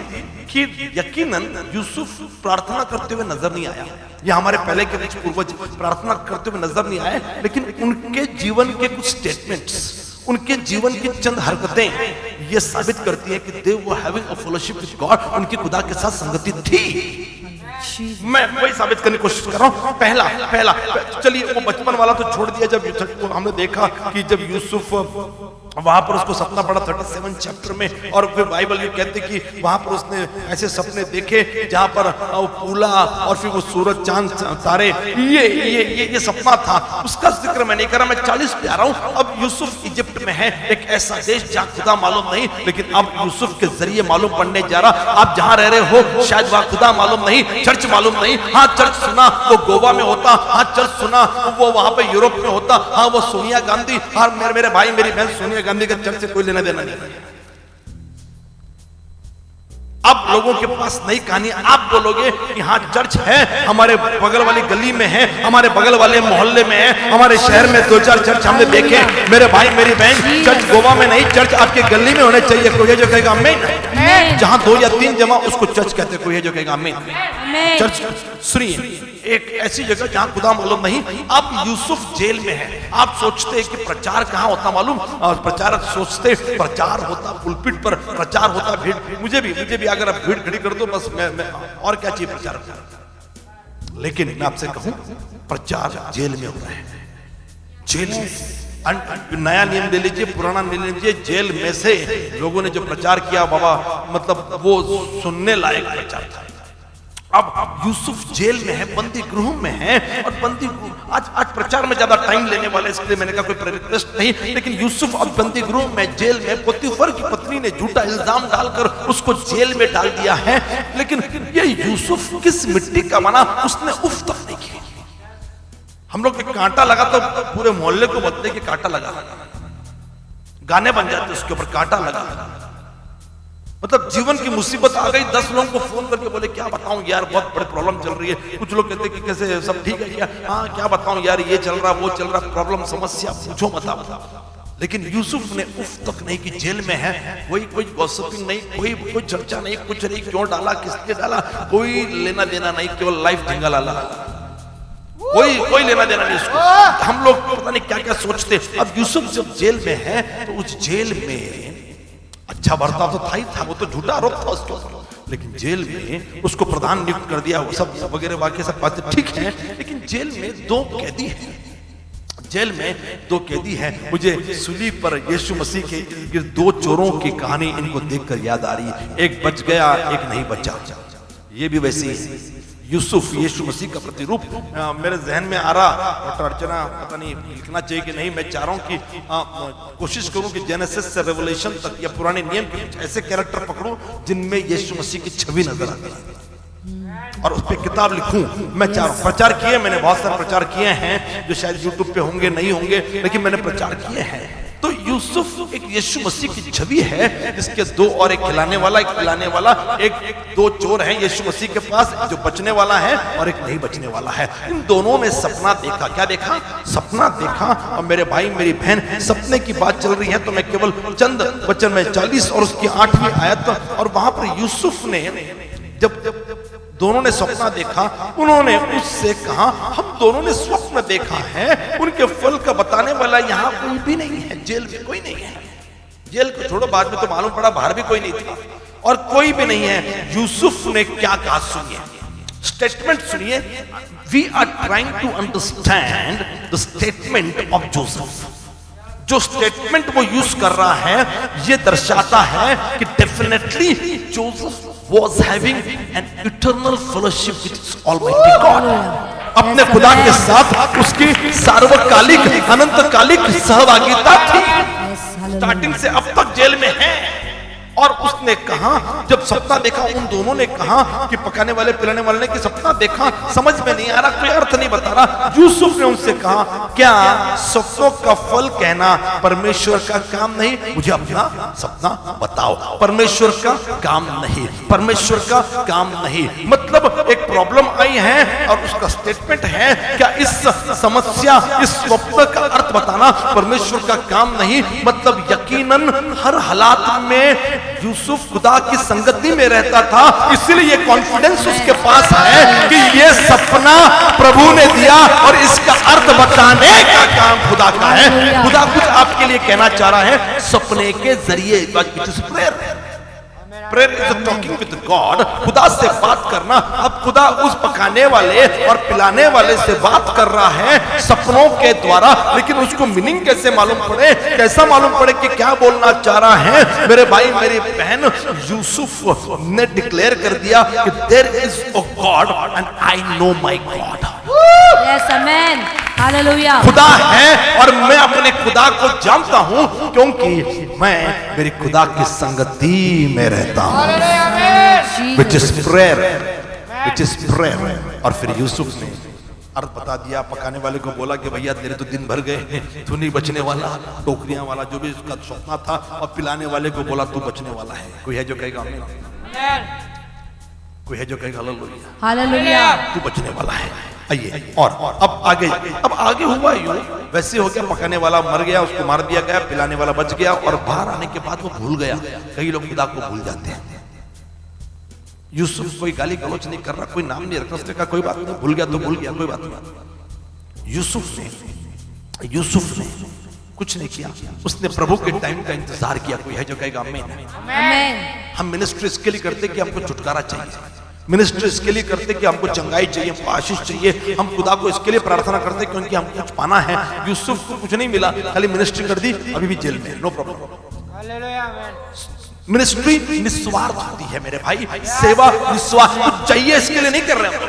कि यकीनन यूसुफ प्रार्थना करते हुए नजर नहीं आया, या हमारे पहले के कुछ पूर्वज प्रार्थना करते हुए नजर नहीं आए, लेकिन उनके जीवन के कुछ स्टेटमेंट्स, उनके जीवन की चंद हरकतें ये साबित करती हैं कि they were having a fellowship with God, उनकी खुदा के साथ संगति थी। मैं वही साबित करने की कोशिश कर रहा हूं। पहला चलिए, वो बचपन वाला तो छोड़ दिया। जब हमने देखा कि जब यूसुफ वहां पर उसको सपना पड़ा 37 चैप्टर में, और फिर बाइबल ये कहते कि वहां पर उसने ऐसे सपने देखे जहां पर वो पूला और फिर वो सूरज चांद तारे, ये सपना था। उसका जिक्र मैं नहीं कर रहा, मैं 40 पे आ रहा हूं। अब यूसुफ इजिप्ट में है, एक ऐसा देश जहां खुदा मालूम नहीं, लेकिन अब यूसुफ के जरिए मालूम पड़ने जा रहा। आप जहां रह रहे हो शायद वहां खुदा मालूम नहीं, चर्च मालूम नहीं। हाँ चर्च सुना वो गोवा में होता, हाँ चर्च सुना वो वहां पे यूरोप में होता, हाँ वो सोनिया गांधी, हाँ मेरे भाई मेरी बहन सोनिया गांधी का चर्च से कोई लेना देना नहीं। अब लोगों के पास नई कहानी, आप बोलोगे कि हाँ चर्च है, हमारे बगल वाली गली में है, हमारे बगल वाले मोहल्ले में है, हमारे शहर में 2-4 चर्च हमने देखे। मेरे भाई मेरी बहन, चर्च गोवा में नहीं, चर्च आपके गली में होने चाहिए। कोई है जो कहेगा आमीन। जहां 2 या 3 जमा उसको चर्च कहते। कोई है जो कहेगा आमीन। चर्च सुनिए, एक ऐसी जगह जहां खुदा मालूम नहीं। अब यूसुफ जेल में है। आप सोचते हैं कि प्रचार कहां होता मालूम, और प्रचारक सोचते प्रचार होता पुलपिट पर, प्रचार होता भीड़। मुझे भी अगर आप भीड़ खड़ी कर दो बस मैं और क्या चाहिए प्रचारक। लेकिन मैं आपसे कहूं, प्रचार जेल में हो रहा है, जेल में। नया नियम ले लीजिए, पुराना नियम ले लीजिए, जेल में से लोगों ने जो प्रचार किया बाबा, मतलब वो सुनने लायक प्रचार था। अब यूसुफ जेल में है, बंदी गृह में है, और बंदी आज प्रचार में ज्यादा टाइम लेने वाले, इसलिए मैंने कहा कोई रिक्वेस्ट नहीं, लेकिन यूसुफ अब बंदी गृह में, जेल में, पोतीफर की पत्नी ने झूठा इल्जाम डालकर उसको जेल में डाल दिया है। लेकिन ये यूसुफ किस मिट्टी का बना, उसने उफ तक नहीं की। हम लोग एक कांटा लगा तो पूरे मोहल्ले को बोलते कि कांटा लगा, गाने बन जाते उसके ऊपर, कांटा लगा। मतलब जीवन की मुसीबत आ गई, 10 लोगों को फोन करके बोले क्या बताऊं यार, बहुत बड़ी प्रॉब्लम चल रही है। कुछ लोग कहते कि कैसे सब ठीक है क्या, हाँ क्या बताऊं यार, ये चल रहा वो चल रहा, प्रॉब्लम समस्या पूछो मत। लेकिन यूसुफ ने उफ तक नहीं कि जेल में है, कोई गॉसिपिंग नहीं, कोई चर्चा नहीं, कुछ नहीं, क्यों डाला, किसने डाला, कोई लेना देना नहीं, केवल लाइफ ढंगा लाला, कोई लेना देना नहीं उसको। हम लोग पता नहीं क्या क्या सोचते। अब यूसुफ जब जेल में है तो उस जेल में अच्छा बर्ताव तो था ही था, वो तो झूठा आरोप था उसके ऊपर, लेकिन जेल में उसको प्रधान नियुक्त कर दिया, वो सब वगैरह बाकी सब बातें ठीक है। लेकिन जेल में 2 कैदी हैं, जेल में 2 कैदी हैं। मुझे सूली पर यीशु मसीह के 2 चोरों की कहानी इनको देखकर याद आ रही है। एक बच गया, एक नहीं बचा। ये भी वैसे ही यूसुफ यीशु मसीह का प्रतिरूप मेरे जहन में आ रहा। डॉक्टर अर्चना पता नहीं लिखना चाहिए कि नहीं, मैं चाह रहा हूं कि कोशिश करूं कि जेनेसिस से रेवलेशन तक या पुराने नियम के कुछ ऐसे कैरेक्टर पकड़ूं जिनमें यीशु मसीह की छवि नजर आती है और उस पर किताब लिखूं। मैं चाह रहा हूं, प्रचार किए मैंने, बहुत सारे प्रचार किए हैं जो शायद यूट्यूब पे होंगे नहीं होंगे, लेकिन मैंने प्रचार किए हैं। तो यूसुफ एक यीशु मसीह की छवि है जिसके 2 और एक खिलाने वाला, एक पिलाने वाला, एक 2 चोर हैं यीशु मसीह के पास, जो बचने वाला है और एक नहीं बचने वाला है। इन दोनों ने सपना देखा। क्या देखा? सपना देखा। और मेरे भाई मेरी बहन, सपने की बात चल रही है तो मैं केवल चंद वचन में 40 और उसकी 8वीं आयत, और वहां पर यूसुफ ने जब दोनों ने सपना देखा, उन्होंने उससे कहा हम दोनों ने स्वप्न देखा है, उनके फल का बताने वाला यहाँ कोई भी नहीं है, जेल में कोई नहीं है। जेल को छोड़ो, बाद में तो मालूम पड़ा बाहर भी कोई नहीं था और कोई भी नहीं है। यूसुफ ने क्या कहा सुनिए, स्टेटमेंट सुनिए। We are trying to understand the statement of Joseph. जो स्टेटमेंट वो यूज कर रहा है ये दर्शाता है कि definitely Joseph was having an eternal fellowship with his Almighty God. अपने खुदा के साथ उसकी सार्वकालिक अनंतकालिक सहभागिता थी। स्टार्टिंग से अब तक जेल में है। और उसने कहा, जब सपना देखा, उन दोनों ने कहा कि पकाने वाले पिलाने वाले ने कि सपना देखा, समझ में नहीं आ रहा, कोई अर्थ नहीं बता रहा। यूसुफ ने उनसे कहा क्या सपनों का फल कहना परमेश्वर का काम नहीं? मुझे अपना सपना बताओ। परमेश्वर का काम नहीं, परमेश्वर का काम नहीं। मतलब एक प्रॉब्लम आई है और उसका स्टेटमेंट है, क्या इस समस्या, इस स्वप्न का अर्थ बताना परमेश्वर का काम नहीं? मतलब यकीनन हर हालात में यूसुफ खुदा की संगति में रहता था, इसलिए कॉन्फिडेंस उसके पास है कि ये सपना प्रभु ने दिया और इसका अर्थ बताने का काम खुदा का है। खुदा कुछ आपके लिए कहना चाह रहा है सपने के जरिए। Prayer is talking with God, खुदा से बात करना। अब खुदा उस पकाने वाले और पिलाने वाले से बात कर रहा है सपनों के द्वारा, लेकिन उसको मीनिंग कैसे मालूम पड़े, कैसा मालूम पड़े कि क्या बोलना चाह रहा है? मेरे भाई मेरी बहन, यूसुफ ने डिक्लेयर कर दिया कि there is a God and I know my God. Yes amen, hallelujah. खुदा है और मैं अपने खुदा को जानता हूं क्योंकि मैं मेरी खुदा की संगति में रहता हूं। Which is prayer, which is prayer। और फिर यूसुफ ने अर्थ बता दिया। पकाने वाले को बोला कि भैया तेरे तो दिन भर गए, तू नहीं बचने वाला, टोकरियां वाला जो भी उसका सपना था। और पिलाने वाले को बोला तू बचने वाला है। कोई है जो कहेगा आमीन? कोई है जो कहेगा हालेलुया? हालेलुया। तू बचने वाला है। आइए और अब आगे हुआ यूं, वैसे हो गया। पकाने वाला मर गया, उसको मार दिया गया, पिलाने वाला बच गया और बाहर आने के बाद वो भूल गया। कई लोग खुदा को भूल जाते हैं। यूसुफ कोई गाली गलौज नहीं कर रहा, कोई नाम नहीं रखा, उसने कहा कोई बात नहीं, भूल गया तो भूल गया, कोई बात नहीं। यूसुफ ने कुछ नहीं किया, उसने प्रभु के टाइम का इंतजार किया। कोई है जो कहेगा आमीन? हम मिनिस्ट्री इसके लिए करते कि हमको छुटकारा चाहिए, मिनिस्ट्री इसके लिए करते कि हमको चंगाई चाहिए, हमको आशीष चाहिए। हम खुदा को इसके लिए प्रार्थना करते क्योंकि हमको कुछ पाना है। यूसुफ को कुछ नहीं मिला, खाली मिनिस्ट्री कर दी, अभी भी जेल में, नो प्रॉब्लम। मिनिस्ट्री निस्वार्थ होती है मेरे भाई, सेवा निस्वार्थ, कुछ चाहिए इसके लिए नहीं कर रहे हम।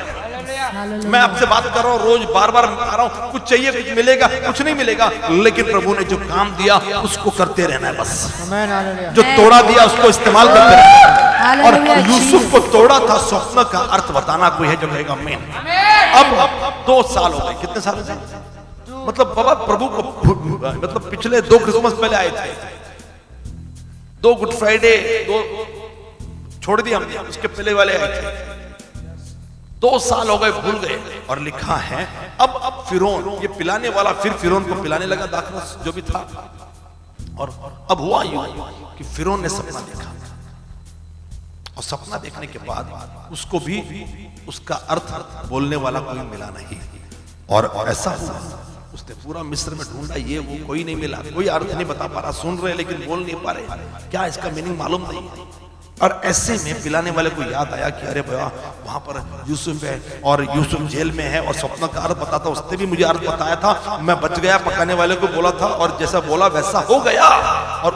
Hallelujah. मैं आपसे बात कर रहा हूँ, रोज बार बार आ रहा हूँ, कुछ चाहिए कुछ मिलेगा, कुछ नहीं मिलेगा, लेकिन प्रभु ने जो काम दिया उसको करते रहना है बस। जो तोड़ा दिया उसको इस्तेमाल करते रहना है। और Hallelujah, यूसुफ को तोड़ा था स्वप्न का अर्थ बताना, कोई है जो कहेगा मैं। अब 2 साल हो गए, कितने साल से मतलब बाबा प्रभु को मतलब पिछले 2 क्रिसमस पहले आए थे, 2 गुड फ्राइडे 2 छोड़ दिया हमने, उसके पहले वाले आए थे। 2 साल हो गए, भूल गए। और लिखा है अब फिरौन ये पिलाने वाला फिर फिरौन को पिलाने लगा दाखरस जो भी था। और अब हुआ यूं कि फिरौन ने सपना देखा, और सपना देखने के बाद उसको भी उसका अर्थ बोलने वाला कोई मिला नहीं। और ऐसा हुआ उसने पूरा मिस्र में ढूंढा, ये वो कोई नहीं मिला, कोई अर्थ नहीं बता पा रहा, सुन रहे लेकिन बोल नहीं पा रहे, क्या इसका मीनिंग मालूम नहीं। और ऐसे में पिलाने वाले को याद आया कि अरे भैया वहां पर यूसुफ है और यूसुफ जेल में है और स्वप्न का अर्थ बताता, उसने भी मुझे अर्थ बताया था, मैं बच गया, पकाने वाले को बोला था और जैसा बोला वैसा हो गया। और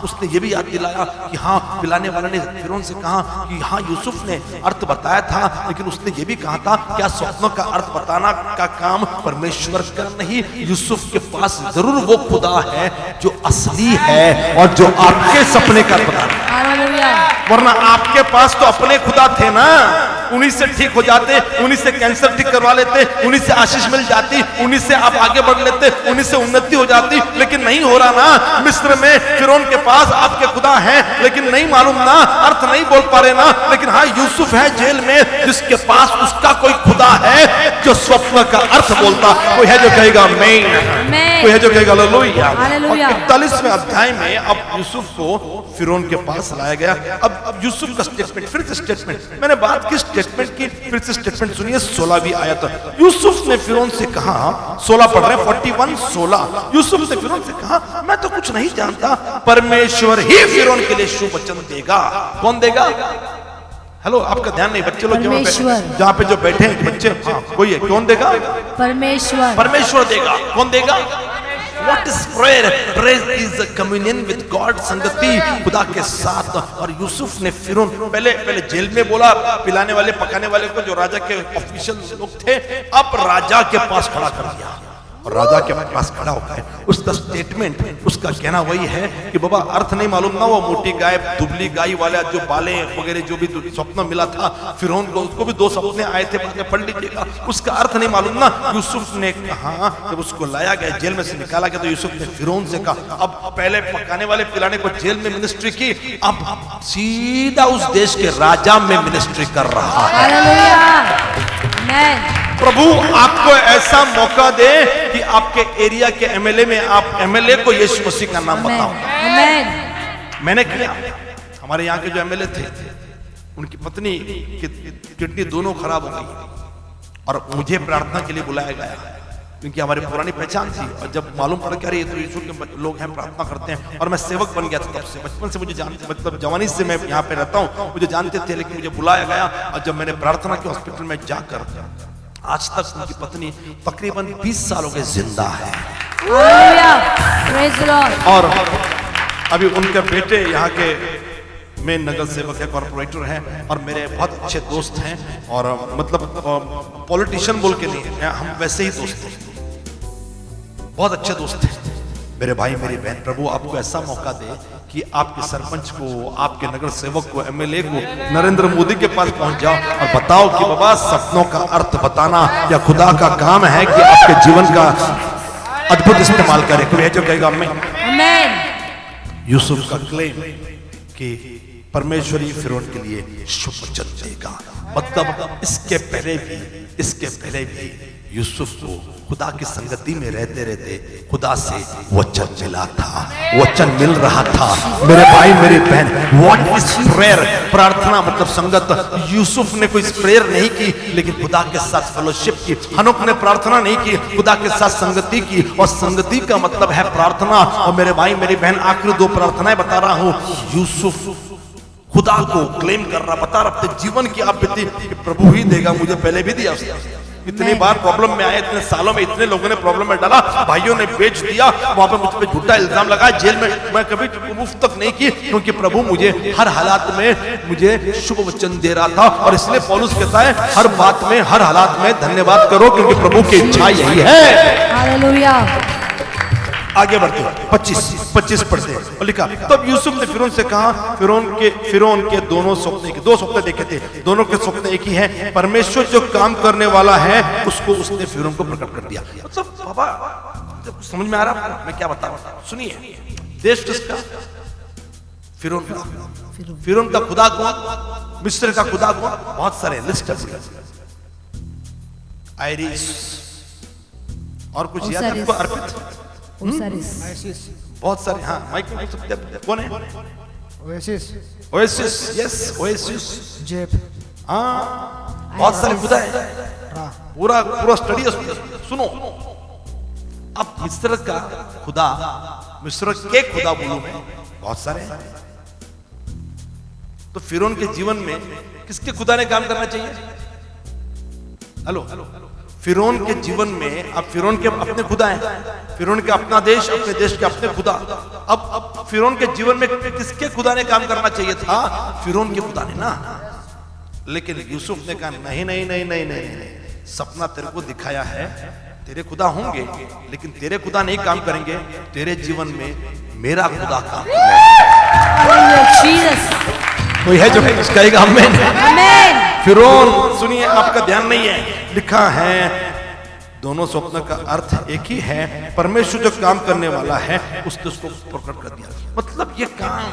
उसने ये भी याद दिलाया कि हाँ पिलाने वाले ने फिरौन से कहा कि हाँ यूसुफ ने अर्थ बताया था, लेकिन उसने ये भी कहा था क्या स्वप्न का अर्थ बताना का काम परमेश्वर का नहीं, यूसुफ के पास जरूर वो खुदा है जो असली है और जो आपके सपने का बताना। Hallelujah. वरना आपके पास तो अपने खुदा थे ना, उन्हीं से ठीक हो जाते, उन्हीं से कैंसर ठीक करवा लेते, उन्हीं से आशीष मिल जाती, उन्हीं से आप आगे बढ़ लेते, उन्हीं से उन्नति हो जाती, लेकिन नहीं हो रहा ना। मिस्र में फिरौन के पास आपके खुदा हैं, लेकिन नहीं मालूम ना, अर्थ नहीं बोल पा रहे ना। लेकिन हाँ यूसुफ है जेल में, जिसके पास उसका कोई खुदा है जो स्वप्न का अर्थ बोलता। कोई है जो कहेगा मैं, कोई है जो कहेगा हालेलुया। 41वें अध्याय में अब यूसुफ को फिरौन के पास लाया गया। अब यूसुफ का स्टेटमेंट, फिर से स्टेटमेंट, मैंने बात की स्टेटमेंट की, फिर से स्टेटमेंट सुनिए। 16वीं आयत, यूसुफ ने फिरौन से कहा, 16 पढ़ रहे हैं, 41:16। यूसुफ ने फिरौन से कहा मैं तो कुछ नहीं जानता, परमेश्वर ही फिरौन के लिए शुभ वचन देगा। कौन देगा? हेलो, आपका ध्यान नहीं, बच्चे लोग जहाँ पे जो बैठे हैं बच्चे, हाँ कोई है, कौन देगा? परमेश्वर देगा। कौन देगा? What is prayer? Prayer is a communion with God, संगति खुदा के साथ। और यूसुफ ने फिरौन पहले जेल में बोला, पिलाने वाले पकाने वाले को जो राजा के ऑफिशियल लोग थे, अब राजा के पास खड़ा कर दिया। और राजा के पास खड़ा होकर उसका स्टेटमेंट, उसका कहना वही है कि बाबा अर्थ नहीं मालूम ना, वो मोटी गाय दुबली गाय वाला जो बाले वगैरह जो भी स्वप्न मिला था फिरौन को, उसको भी 2 सपने आए थे, पढ़ लीजिएगा, उसका अर्थ नहीं मालूम ना। यूसुफ ने कहा, जब उसको लाया गया जेल में से निकाला गया, तो यूसुफ ने फिरौन से कहा, अब पहले पकाने वाले पिलाने को जेल में मिनिस्ट्री की, अब सीधा उस देश के राजा में मिनिस्ट्री कर रहा है। प्रभु आपको ऐसा मौका दे कि आपके एरिया के एमएलए में आप एमएलए को यीशु मसीह का नाम बताओ। मैंने किया, हमारे यहाँ के जो एमएलए थे उनकी पत्नी की किडनी दोनों खराब हो गई और मुझे प्रार्थना के लिए बुलाया गया, क्योंकि हमारी पुरानी पहचान थी। और जब मालूम पड़ा कि अरे ये तो यीशु के लोग हैं, प्रार्थना करते हैं, और मैं सेवक बन गया था तब से, बचपन से मुझे जानते, मतलब जवानी से मैं यहाँ पे रहता हूँ, मुझे जानते थे, लेकिन मुझे बुलाया गया। और जब मैंने प्रार्थना की हॉस्पिटल में जाकर, आज तक उनकी पत्नी तकरीबन 20 साल हो गए जिंदा है। और अभी उनके बेटे यहाँ के मेन नगर सेवक है, कॉर्पोरेटर हैं, और मेरे बहुत अच्छे दोस्त हैं। और मतलब पॉलिटिशियन बोल के नहीं है, हम वैसे ही दोस्त हैं, बहुत अच्छे दोस्त हैं, मेरे भाई मेरी बहन। प्रभु आपको ऐसा मौका दे कि आपके सरपंच को, आपके नगर सेवक को, एमएलए को नरेंद्र मोदी के पास पहुंच जाओ और बताओ कि बाबा सपनों का अर्थ बताना या खुदा का काम है कि आपके जीवन का अद्भुत इस्तेमाल करे। कोई है जो कहेगा आमीन। यूसुफ का क्लेम कि परमेश्वरी फिरौन के लिए शुभ वचन देगा, मतलब इसके पहले भी यूसुफ को खुदा की संगति में रहते रहते खुदा से वचन मिला था, वचन मिल रहा था। मेरे भाई मेरी बहन, व्हाट इज प्रेयर? प्रार्थना मतलब संगत। यूसुफ ने कोई प्रेयर नहीं की, लेकिन खुदा के साथ फेलोशिप की। हनोक ने प्रार्थना नहीं की, खुदा के साथ संगति की, और संगति का मतलब है प्रार्थना। और मेरे भाई मेरी बहन, आखिरी 2 प्रार्थनाएं बता रहा हूं। यूसुफ खुदा को क्लेम कर रहा, बता रहा अपने जीवन की आप बीती, प्रभु ही देगा, मुझे पहले भी दिया उसने। इतनी बार प्रॉब्लम में आए, इतने सालों में इतने लोगों ने प्रॉब्लम में डाला, भाइयों ने बेच दिया, वहां पे मुझ पे झूठा इल्जाम लगाया, जेल में मैं कभी मुफ्त तक नहीं की, क्योंकि प्रभु मुझे हर हालात में मुझे शुभ वचन दे रहा था। और इसलिए पौलुस कहता है हर बात में, हर हालात में धन्यवाद करो, क्योंकि प्रभु की इच्छा यही है। हालेलुया। आगे बढ़ते हैं, 25 पढ़ते हैं और लिखा, तब यूसुफ ने फिरौन से कहा, फिरौन के दो स्वप्न देखे थे, दोनों के स्वप्न एक ही हैं, परमेश्वर जो काम करने वाला है उसको उसने फिरौन को प्रकट कर दिया। मतलब बाबा समझ में आ रहा है मैं क्या बता रहा हूं? सुनिए, देश किसका? फिरौन का खुदा कौन? मिस्र का खुदा कौन? बहुत सारे लिस्ट है, आयरिस और कुछ याद आपको? अर्पित, बहुत सारे। हाँ माइक कौन है? Oasis, yes oasis, Jeff. हाँ बहुत सारे खुदा है, पूरा स्टडी सुनो। अब मिस्र का खुदा, मिस्र के खुदा बोलूं मैं, बहुत सारे हैं। तो फिरौन के जीवन में किसके खुदा ने काम करना चाहिए? हेलो, फिरौन के जीवन में अब फिरौन के अपने खुदा हैं, फिरौन के अपना देश, अपने देश के अपने खुदा। अब फिरौन के जीवन में किसके खुदा ने काम करना चाहिए था? फिरौन के खुदा ने ना। लेकिन यूसुफ ने कहा नहीं नहीं नहीं नहीं नहीं, नहीं। सपना तेरे को दिखाया है, तेरे खुदा होंगे लेकिन तेरे खुदा नहीं काम करेंगे, तेरे जीवन में मेरा खुदा काम करेगा। कोई है जो कहेगा आमीन? फिरौन, सुनिए आपका ध्यान नहीं है, लिखा है दोनों स्वप्न का अर्थ एक ही है, परमेश्वर जो काम करने वाला है उसने उसको प्रकट कर दिया। मतलब ये काम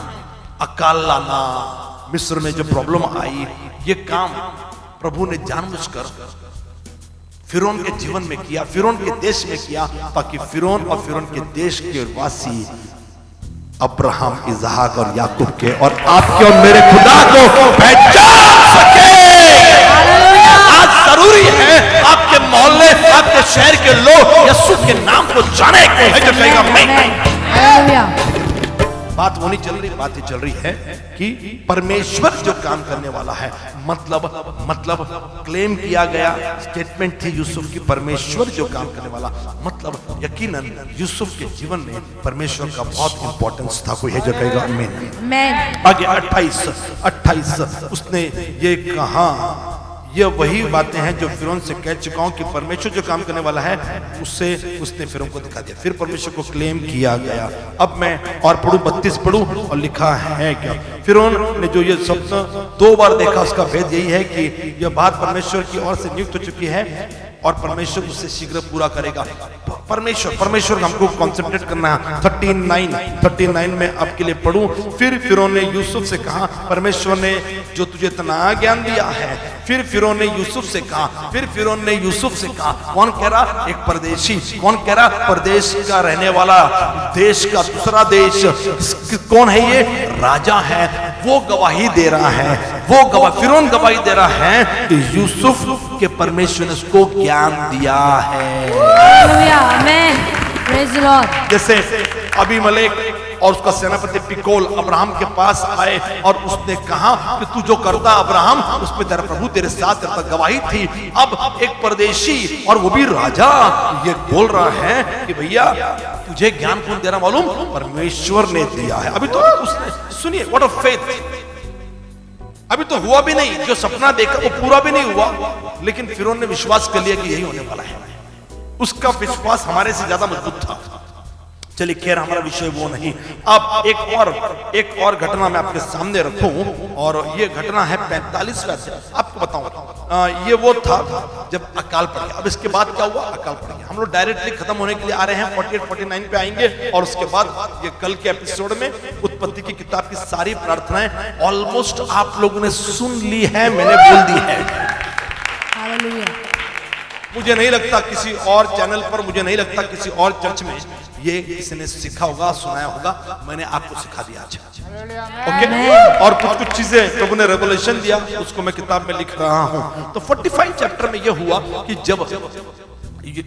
अकाल लाना, मिस्र में जो प्रॉब्लम आई, ये काम प्रभु ने जानबूझकर फिरौन के जीवन में किया, फिरौन के देश में किया, ताकि फिरौन और फिरौन के देश के वासी अब्राहम, इसहाक और याकूब के और आपके और मेरे खुदा को पहचान सके। आज जरूरी है आपके मोहल्ले, आपके शहर के लोग यीशु के नाम को जाने। जो कहेगा मैं। बात वो नहीं चल रही, बात ये चल रही है कि परमेश्वर जो काम करने वाला है, मतलब क्लेम किया गया, स्टेटमेंट थी यूसुफ की, परमेश्वर जो काम करने वाला, मतलब यकीनन यूसुफ के जीवन में परमेश्वर का बहुत इंपॉर्टेंस था। कोई है जो कहेगा आमीन? आगे 28 उसने ये कहा, ये वही बातें हैं जो फिरौन से कह चुका हूं कि परमेश्वर जो काम करने वाला है उससे उसने फिरौन को दिखा दिया। फिर परमेश्वर को क्लेम किया गया। अब मैं और पढ़ूं, 32 पढ़ूं और लिखा है क्या? फिरौन ने जो ये स्वप्न 2 बार देखा, उसका भेद यही है कि यह बात परमेश्वर की ओर से नियुक्त हो चुकी है और परमेश्वर उससे शीघ्र पूरा करेगा। परमेश्वर हमको कंसंट्रेट करना है। 39 में आपके लिए पढ़ूं। फिर फिरौन ने यूसुफ से कहा, परमेश्वर ने जो तुझे इतना ज्ञान दिया है। फिर फिरौन ने यूसुफ से कहा, फिर फिरौन ने यूसुफ से कहा। कौन कह रहा? एक परदेशी। कौन कह रहा? परदेश का रहने वाला, देश का दूसरा देश। कौन है ये? राजा है। वो गवाही दे रहा है, फिरौन गवाही दे रहा है कि यूसुफ के परमेश्वर ने उसको ज्ञान दिया है। आमीन, प्रेज द लॉर्ड। जैसे अबीमेलेक और उसका सेनापति पिकोल अब्राहम के पास आए और उसने कहा कि तू जो करता अब्राहम, उस पे तेरा प्रभु तेरे साथ, तेरे पास गवाही थी। अब एक परदेशी और वो भी राजा ये बोल रहा है कि भैया तुझे ज्ञान कौन दे रहा मालूम? परमेश्वर ने दिया है। अभी तो उसने, सुनिए, व्हाट अ फेथ, अभी तो हुआ भी नहीं, जो सपना देखा वो पूरा भी नहीं हुआ, लेकिन फिरौन ने विश्वास कर लिया कि यही होने वाला है। उसका विश्वास हमारे से ज्यादा मजबूत था। चलिए खैर, हमारा विषय वो नहीं। अब एक और घटना मैं आपके सामने रखूं, और ये घटना है 45वें अध्याय। आपको बताऊं, ये वो था जब अकाल पड़ गया। अब इसके बाद क्या हुआ? अकाल पड़ गया। हम लोग डायरेक्टली खत्म होने के लिए आ रहे हैं, 48-49 पे आएंगे, और उसके बाद ये कल के एपिसोड में उत्पत्ति की किताब की सारी प्रार्थनाएं ऑलमोस्ट आप लोगों ने सुन ली है, मैंने बोल दी है। हालेलुया। मुझे नहीं लगता किसी और चैनल पर, मुझे नहीं लगता किसी और चर्च में ये किसी ने सीखा होगा, सुनाया होगा। मैंने आपको सिखा दिया। ओके। और कुछ चीजें प्रभु ने रेवलेशन दिया, उसको मैं किताब में लिख रहा हूं। तो 45 चैप्टर में यह हुआ कि जब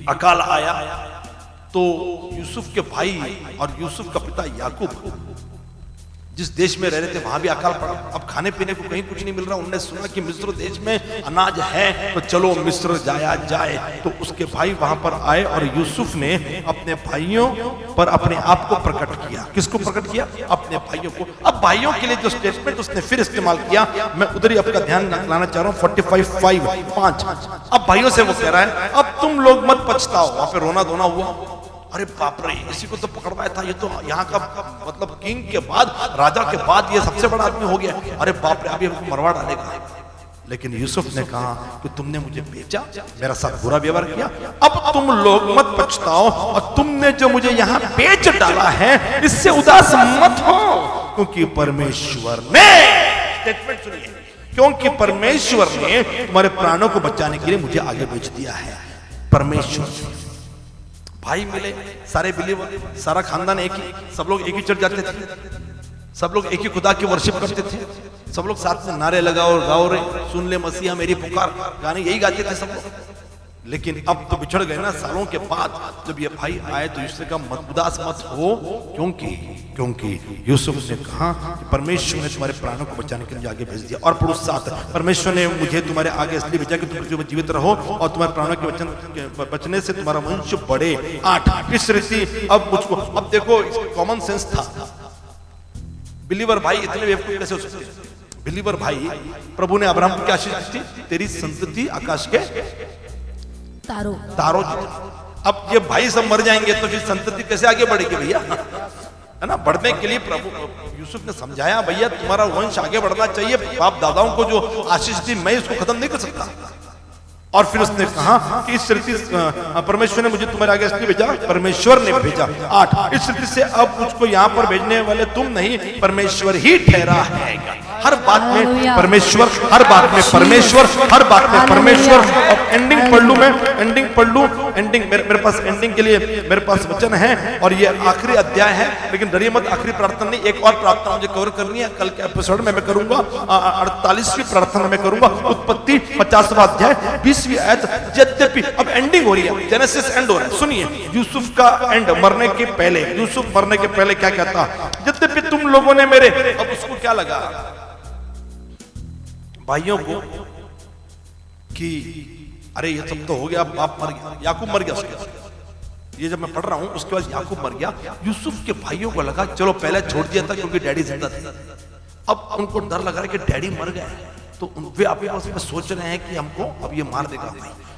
अकाल आया तो यूसुफ के भाई और यूसुफ का पिता याकूब, जिस देश में रह रहे थे वहां भी अकाल पड़ा, अब खाने पीने को कहीं कुछ नहीं मिल रहा। उन्होंने सुना कि मिस्र देश में अनाज है, तो चलो मिस्र जाया जाए। तो उसके भाई वहां पर आए और यूसुफ ने अपने भाइयों पर अपने आप को प्रकट किया। किसको प्रकट किया? अपने भाइयों को। अब भाइयों के लिए जो स्टेटमेंट उसने फिर इस्तेमाल किया, मैं उधर ही आपका ध्यान लाना चाह रहा हूं। 45:5 अब भाइयों से वो कह रहा है, अब तुम लोग मत पछताओ। वहां पे रोना धोना हुआ। अरे बाप रे, इसी को तो पकड़वाया था, ये तो यहाँ का मतलब किंग के बाद, राजा के बाद ये सबसे बड़ा आदमी हो गया। अरे बाप रे, अभी हमको मरवा डालेगा। लेकिन यूसुफ ने कहा कि तुमने मुझे बेचा, मेरा साथ बुरा व्यवहार किया, अब तुम लोग मत पछताओ, और तुमने जो मुझे यहाँ बेच डाला है इससे उदास मत हो, क्योंकि परमेश्वर ने, स्टेटमेंट सुनिए, क्योंकि परमेश्वर ने तुम्हारे प्राणों को बचाने के लिए मुझे आगे भेज दिया है। परमेश्वर, भाई मिले, सारे बिलीवर, सारा खानदान एक ही, सब लोग एक ही चर्च जाते थे, सब लोग एक ही खुदा की वर्शिप करते थे, सब लोग साथ में नारे लगाओ, गाओ रे सुन ले मसीहा मेरी पुकार, गाने यही गाते थे सब लोग। लेकिन अब तो बिछड़ गए ना सालों के बाद। जब ये भाई आए तो यूसुफ ने कहा मत उदास मत हो, क्योंकि यूसुफ ने कहा कि परमेश्वर ने तुम्हारे प्राणों को बचाने के लिए आगे भेज दिया। और पुरुष 7, परमेश्वर ने मुझे तुम्हारे आगे इसलिए भेजा कि तुम पृथ्वी पर जीवित रहो और तुम्हारे प्राणों के बचने से तुम्हारा वंश बढ़े। 8 इस रीति अब मुझको, अब देखो कॉमन सेंस था। बिलीवर भाई इतने बेवकूफ कैसे हो सकते? बिलीवर भाई, प्रभु ने अब्राहम को क्या आशीष दी? तेरी संतति आकाश के तारों जितना। अब ये भाई सब मर जाएंगे तो फिर संतति कैसे आगे बढ़ेगी भैया? है ना, बढ़ने के लिए प्रभु यूसुफ ने समझाया, भैया तुम्हारा वंश आगे बढ़ना चाहिए, बाप दादाओं को जो आशीष दी मैं इसको खत्म नहीं कर सकता। और फिर उसने कहा कि इस रीति परमेश्वर ने मुझे तुम्हारे आगे इसलिए भेजा, परमेश्वर ने भेजा। 8 इस रीति से अब मुझको यहाँ पर भेजने वाले तुम नहीं, परमेश्वर ही ठहरा है। हर बात में परमेश्वर, हर बात में परमेश्वर, हर बात में परमेश्वर। और एंडिंग पढ़ लूं मैं, एंडिंग मेरे पास एंडिंग के लिए मेरे पास वचन है, और ये आखिरी अध्याय है। लेकिन डरिए मत, आखिरी प्रार्थना नहीं, एक और प्रार्थना मुझे कवर करनी है। कल के एपिसोड में मैं करूंगा 48वीं प्रार्थना में करूंगा। उत्पत्ति 50वां अध्याय 20वीं आयत। यद्यपि अब एंडिंग हो रही है, जेनेसिस एंड हो रहा है। सुनिए यूसुफ का एंड, मरने के पहले, यूसुफ मरने के पहले क्या कहता? यद्यपि तुम लोगों ने मेरे, अब उसको क्या लगा भाइयों को कि अरे ये सब तो हो गया, बाप मर गया, याकूब मर गया उसके बाद। ये जब मैं पढ़ रहा हूं उसके बाद याकूब मर गया। यूसुफ के भाइयों को लगा चलो पहले छोड़ दिया था क्योंकि डैडी जिंदा थे, अब उनको डर लग रहा है कि डैडी मर गए, तो वे आपस में सोच रहे हैं कि हमको अब ये मार देगा।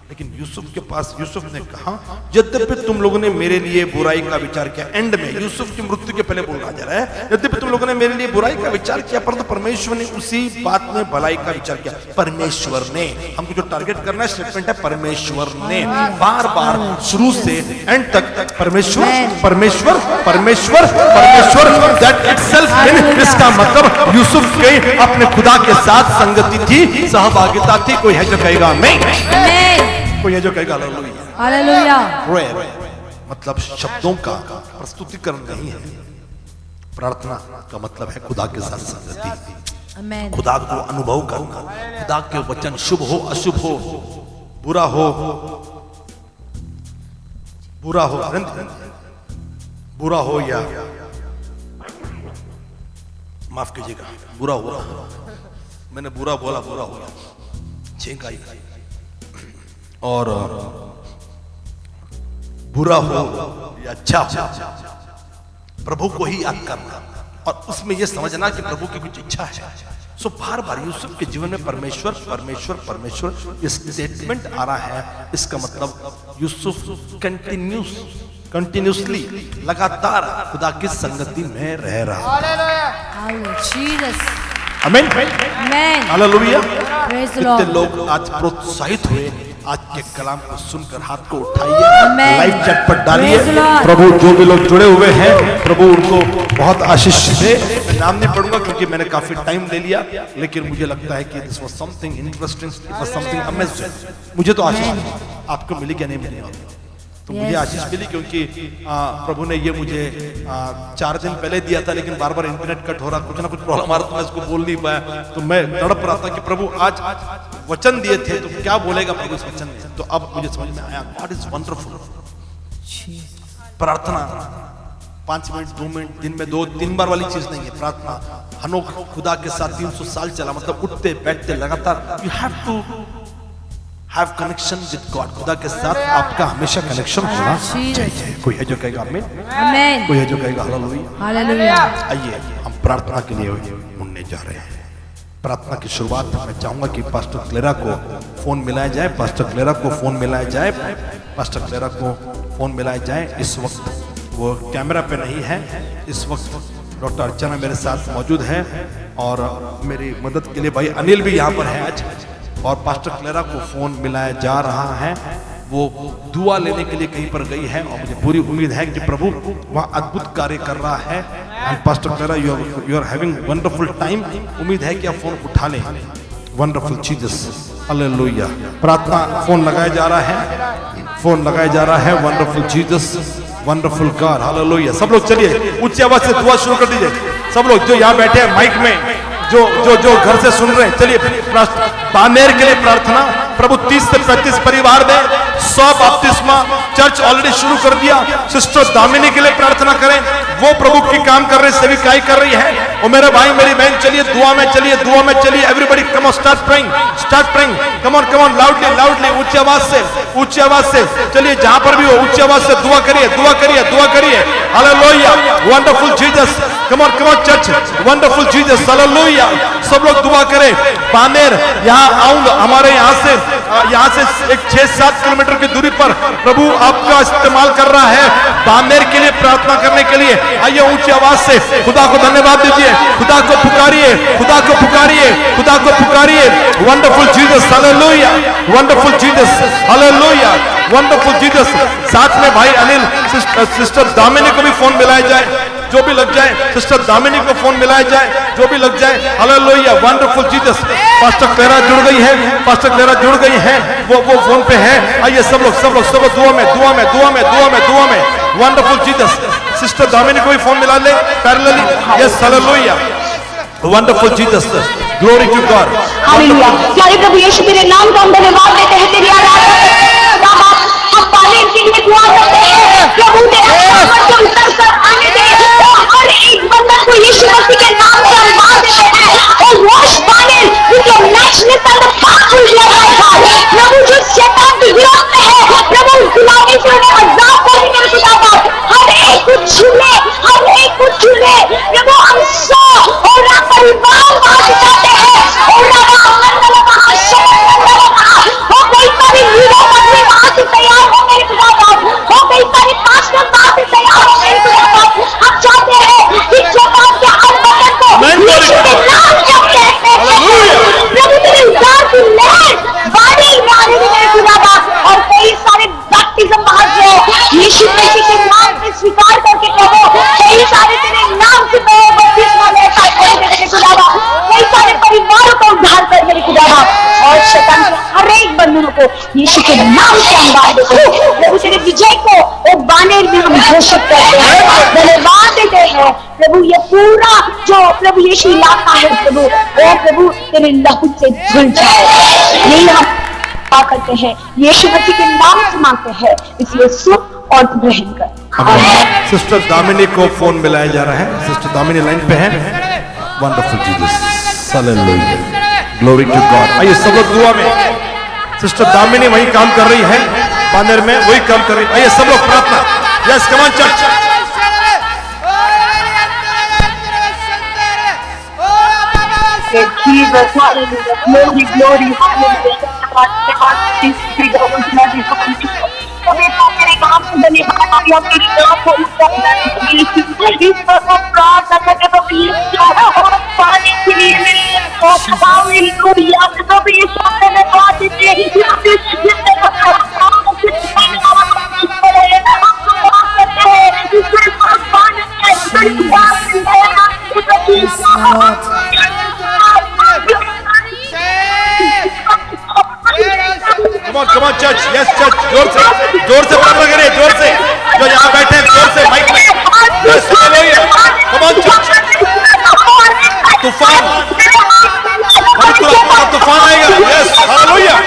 लेकिन यूसुफ के पास, यूसुफ ने कहा यद्यपि तुम लोगों ने मेरे लिए बुराई का विचार किया। एंड में यूसुफ की मृत्यु के पहले बोलना जा रहा है, यद्यपि तुम लोगों ने मेरे लिए बुराई का विचार किया, परंतु परमेश्वर ने उसी बात में भलाई का विचार किया। परमेश्वर ने, हमको जो टारगेट करना है स्टेटमेंट है परमेश्वर ने। बार बार शुरू से एंड तक परमेश्वर परमेश्वर परमेश्वर परमेश्वर, दैट इटसेल्फ मीन, इसका मतलब यूसुफ के अपने खुदा के साथ संगति थी, सहभागिता थी। कोई है जो कहेगा आमीन? कोई है जो कहेगा हालेलुया? मतलब शब्दों का प्रस्तुतिकरण नहीं है, प्रार्थना का मतलब है खुदा के साथ संगति, खुदा को अनुभव करना, खुदा के वचन शुभ हो अशुभ हो, बुरा हो बुरा हो या माफ कीजिएगा, बुरा हुआ, मैंने बुरा बोला, बुरा हो गया, छींक आई, और बुरा हो या अच्छा हो, प्रभु को ही याद करना और उसमें यह समझना कि प्रभु की कुछ इच्छा है। सो बार बार यूसुफ के जीवन में परमेश्वर परमेश्वर परमेश्वर ये स्टेटमेंट आ रहा है। इसका मतलब यूसुफ कंटिन्यूसली, लगातार खुदा की संगति में रह रहा है। आमीन, हालेलुया। कितने लोग आज प्रोत्साहित हुए आज के कलाम को सुनकर? हाथ को उठाइए, लाइव चैट पर डालिए। प्रभु जो भी लोग जुड़े हुए हैं, प्रभु उनको बहुत आशीष दे। मैं नाम नहीं पढ़ूंगा क्योंकि मैंने काफी टाइम ले लिया, लेकिन मुझे लगता है कि this was something interesting, it was something amazing. मुझे तो आशीष मिली, आपको मिली क्या? नहीं मिली? तो मुझे आशीष मिली क्योंकि प्रभु ने ये मुझे 4 दिन पहले दिया था, लेकिन बार बार इंटरनेट कट हो रहा, कुछ ना कुछ प्रॉब्लम आ रहा, तो मैं इसको बोल नहीं पाया। तो मैं तड़प रहा था कि प्रभु आज वचन दिए थे तो क्या बोलेगा प्रभु इस वचन में। तो अब मुझे समझ में आया, गॉड इज वंडरफुल। प्रार्थना 5 मिनट 2 मिनट दिन में 2-3 बार वाली चीज नहीं है प्रार्थना। हनोक खुदा के साथ 300 साल चला, मतलब उठते बैठते लगातार। You have to have connection with God. खुदा के साथ आपका हमेशा कनेक्शन होना चाहिए। कोई है जो कहेगा आमीन, Amen. कोई है जो कहेगा हालेलुया। Hallelujah. आइए हम प्रार्थना के लिए मुड़ने जा रहे हैं। प्रार्थना की शुरुआत मैं चाहूंगा कि पास्टर क्लेरा को फोन मिलाया जाए, पास्टर क्लेरा को फोन मिलाया जाए, पास्टर क्लेरा को फोन मिलाया जाए। इस वक्त वो कैमरा पे नहीं है, इस वक्त डॉक्टर अर्चना मेरे साथ मौजूद है और मेरी मदद के लिए भाई अनिल भी यहाँ पर है आज। और पास्टर क्लेरा को फोन मिलाया जा रहा है, वो दुआ लेने के लिए कहीं पर गई है और मुझे पूरी उम्मीद है कि प्रभु वहाँ अद्भुत कार्य कर रहा है। And pastor Clara you are having wonderful time. उम्मीद है कि आप फोन उठा लें। Wonderful Jesus, hallelujah. प्रार्थना फोन लगाया जा रहा है, फोन लगाया जा रहा है। Wonderful Jesus, wonderful God, hallelujah. सब लोग चलिए ऊंची आवाज से दुआ शुरू कर दीजिए। सब लोग जो यहाँ बैठे हैं माइक में, जो घर से सुन रहे हैं, चलिए बानेर के लिए प्रार्थना। प्रभु 30 से 35 परिवार में 100 बपतिस्मा चर्च ऑलरेडी शुरू कर दिया। सिस्टर दामिनी के लिए प्रार्थना करें, वो प्रभु की काम कर रही, सेविकाई कर रही है। और मेरे भाई मेरी बहन चलिए दुआ में चलिए, दुआ में चलिए। Everybody come on, start praying, come on loudly, ऊंची आवाज से चलिए। जहां पर भी हो ऊंची आवाज से दुआ करिए। Hallelujah, wonderful Jesus, come on church, wonderful Jesus, hallelujah. सब लोग दुआ करें। बानेर यहाँ आऊंगा, हमारे यहाँ से एक 6-7 किलोमीटर की दूरी पर प्रभु आपका इस्तेमाल कर रहा है बानेर के लिए प्रार्थना करने के लिए। आइए ऊंची आवाज से खुदा को धन्यवाद दीजिए, खुदा को पुकारिए। Wonderful Jesus, hallelujah, wonderful Jesus, hallelujah, wonderful Jesus. साथ में भाई अनिल, सिस्टर दामिनी को भी फोन मिलाया जाए, जो भी लग जाए। सिस्टर दामिनी को फोन मिलाया जाए, जो भी लग जाए। Hallelujah, wonderful Jesus. Pastor Clara जुड़ गई है, वो फोन पे है। आइए सब लोग दुआ में। Wonderful Jesus. सिस्टर दामिनी को भी फोन मिला ले parallelly. Yes, hallelujah, wonderful Jesus, glory to God, hallelujah. प्यारे प्रभु यीशु तेरे नाम का हम धन्यवाद देते हैं, तेरी आराधना करते हैं। हम बानेर के लिए दुआ करते हैं, प्रभु तेरा सामर्थ को उतर कर आने दे। हर एक बंदर को यीशु मसीह के नाम से हम बांध देते हैं। और वॉश बानेर with your natural and powerful love of God. प्रभु जो शैतान के विरोध में है, प्रभु गुलामी से उन्हें आजाद करने के खुदावंद हर एक को छूले। प्रभु हम 100 और परिवार बांध जाते हैं। और कई सारे लीडर बदले वहां से तैयार हो मेरे खुदावंद, और कई सारे पास्टर वहां से तैयार हो मेरे खुदावंद। हम चाहते हैं कि शैतान के हर बंधन को यीशु के नाम से कहते हैं। प्रभु तेरे उद्धार की लहर बानेर में आने दे मेरे खुदावंद। और कई सारे बैप्टिज्म वहां से यीशु मसीह के नाम से स्वीकार करके प्रभु कई सारे तेरे नाम से बपतिस्मा लेता है मेरे खुदावंद। कई सारे परिवारों का उद्धार कर मेरे खुदावंद। और शैतान के हर एक बंधनों को यीशु के नाम से हम बांध देते हैं। प्रभु तेरे विजय को वो बानेर में हम घोषित करते हैं, धन्यवाद देते हैं। प्रभु ये पूरा जो प्रभु यीशु इलाका है प्रभु, वो प्रभु तेरे लहू से धुल जाए। यही हम करते हैं, यीशु मसीह के नाम से मांगते हैं, इसलिए सुन और ग्रहण कर। सिस्टर दामिनी को फोन मिलाया जा रहा है। सिस्टर दामिनी लाइन पे है। Wonderful Jesus, hallelujah, glory to God. आइए सब लोग दुआ में। सिस्टर दामिनी वही काम कर रही है बानेर में, वही काम कर रही है। आइए सब लोग प्रार्थना। Yes, come on church. Jesus, hallelujah, glory, hallelujah. मेरे काम से धन्यवाद दिया, मेरी नाम को प्रार्थना करके पाने के लिए मेरे Come on, church. Yes, church. जोर से प्रार्थना करिए, जोर से। जो यहाँ बैठे हैं, जोर से माइक में। Yes, hallelujah. Come on, church. तूफान आएगा। Yes, hallelujah.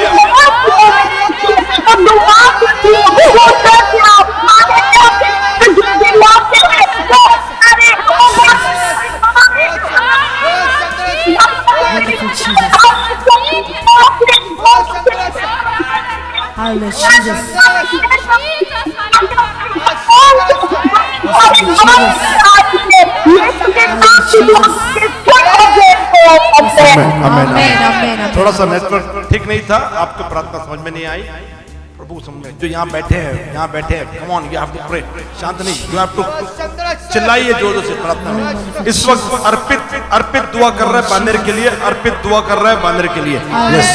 थोड़ा सा नेटवर्क ठीक नहीं था, आपको प्रार्थना समझ में नहीं आई। प्रभु समझ जो यहाँ बैठे हैं, come on, you have to pray, शांत नहीं, यू हैव टू चिल्लाइए जोर से प्रार्थना में। इस वक्त अर्पित दुआ कर रहा है बांदेर के लिए, अर्पित दुआ कर रहा है बांदेर के लिए। Yes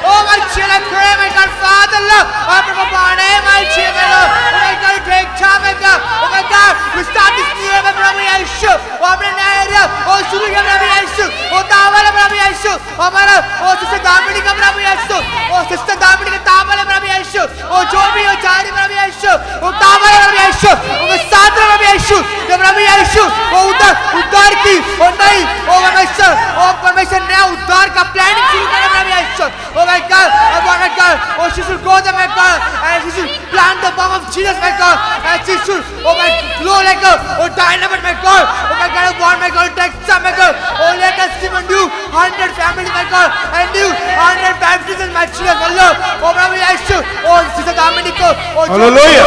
Oh my children, pray, my God, Father, Lord, open up our name, my children, Lord. Oh my God, take time, my God. Oh my God, we start this new year, Prabhu Yeshu. Open an area, oh Shuru ka Prabhu Yeshu. Oh Tawala Prabhu Yeshu. Oh Mara, oh Sister Damini ka Prabhu Yeshu. Oh Sister Damini ka Tawala Prabhu Yeshu. Oh Jobi, oh Jari Prabhu Yeshu. Oh Tawala Prabhu Yeshu. Oh Masatra Prabhu Yeshu. Prabhu Yeshu. Oh Uddar ki, oh nahi, oh Parmeshwar now Uddar ka planning shuru kare Prabhu Yeshu. Oh my God, my God, oh she should go there, my God, and she should plant the bomb of Jesus, my God, and she should, oh my glow like a, oh dynamite, my God, oh my God, I want my God, take some, my God, oh let us give a new 100 families, my God, and new 100 baptisms, my children, oh Lord, oh Prabhu Yeshu, oh Sister Dominico, oh Hallelujah,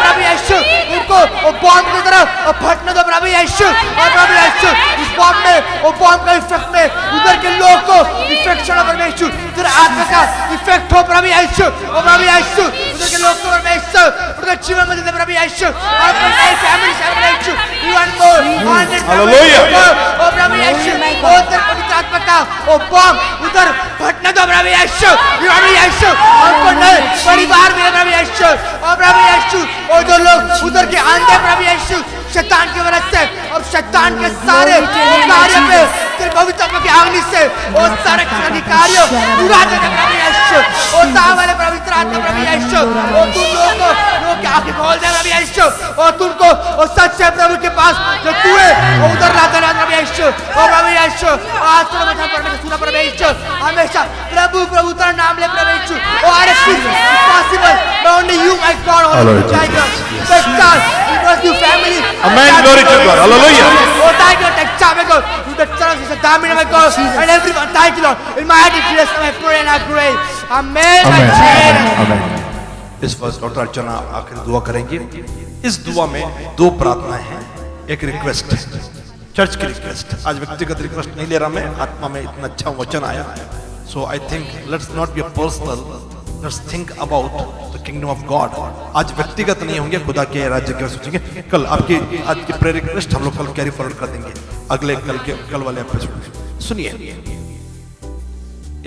Prabhu Yeshu, उनको, oh bomb की तरह, oh फटने दो Prabhu Yeshu, oh Prabhu Yeshu, इस bomb में, oh bomb का effect में, उधर के लोगों को infection हो Prabhu Yeshu, उधर आत्मा का effect हो Prabhu Yeshu, oh Prabhu Yeshu, उधर के लोगों को Prabhu Yeshu, उधर जीवन में देते Prabhu Yeshu, और अपने family से Prabhu Yeshu, you want more, 100 Hallelujah, oh Prabhu Yeshu, oh उधर पवित्र आत्मा का, oh bomb, उधर फटने दो Prabhu Yeshu, you Prabhu Yeshu, और को नए परिवार मिले Prabhu Yeshu, oh Prabhu Yeshu, और जो लोग उधर के अंदर Prabhu Yeshu, शैतान की वजह से, अब शैतान के सारे कार्य पे तेरे पवित्र आत्मा की आगनी से वो सारे अधिकारियों पूरा करके Prabhu Yeshu, वो तावाले पवित्र आत्मा Prabhu Yeshu, वो तुम लोगों की आंखें खोल दे Prabhu Yeshu, और तुमको वो सच्चे प्रभु के पास जो तू है वो उधर लाता है Prabhu Yeshu, वो Prabhu Yeshu, आज तो मैं परमेश्वर सुना Prabhu Yeshu, हमेशा प्रभु तेरा नाम ले Prabhu Yeshu, और हर चीज possible, but only you my God, only you my God, thank God, because you family. Amen, glory to God, hallelujah. Oh, thank you, thank you, my God. You the church is a diamond, my God, and everyone, thank you, Lord. In my heart, Jesus, I pray and I pray. Amen, my God. इस वक्त डॉक्टर अर्चना आखिर दुआ करेंगे। इस दुआ में दो प्रार्थनाएं हैं, एक रिक्वेस्ट, चर्च की रिक्वेस्ट। आज व्यक्तिगत रिक्वेस्ट नहीं ले रहा मैं, आत्मा में इतना अच्छा वचन आया, so I think let's not be personal, let's think about the kingdom of God. आज व्यक्तिगत नहीं होंगे, खुदा के राज्य के सोचेंगे। कल आपकी आज की प्रेयर रिक्वेस्ट हम लोग कल कैरी फॉरवर्ड कर देंगे, अगले कल वाले एपिसोड। सुनिए,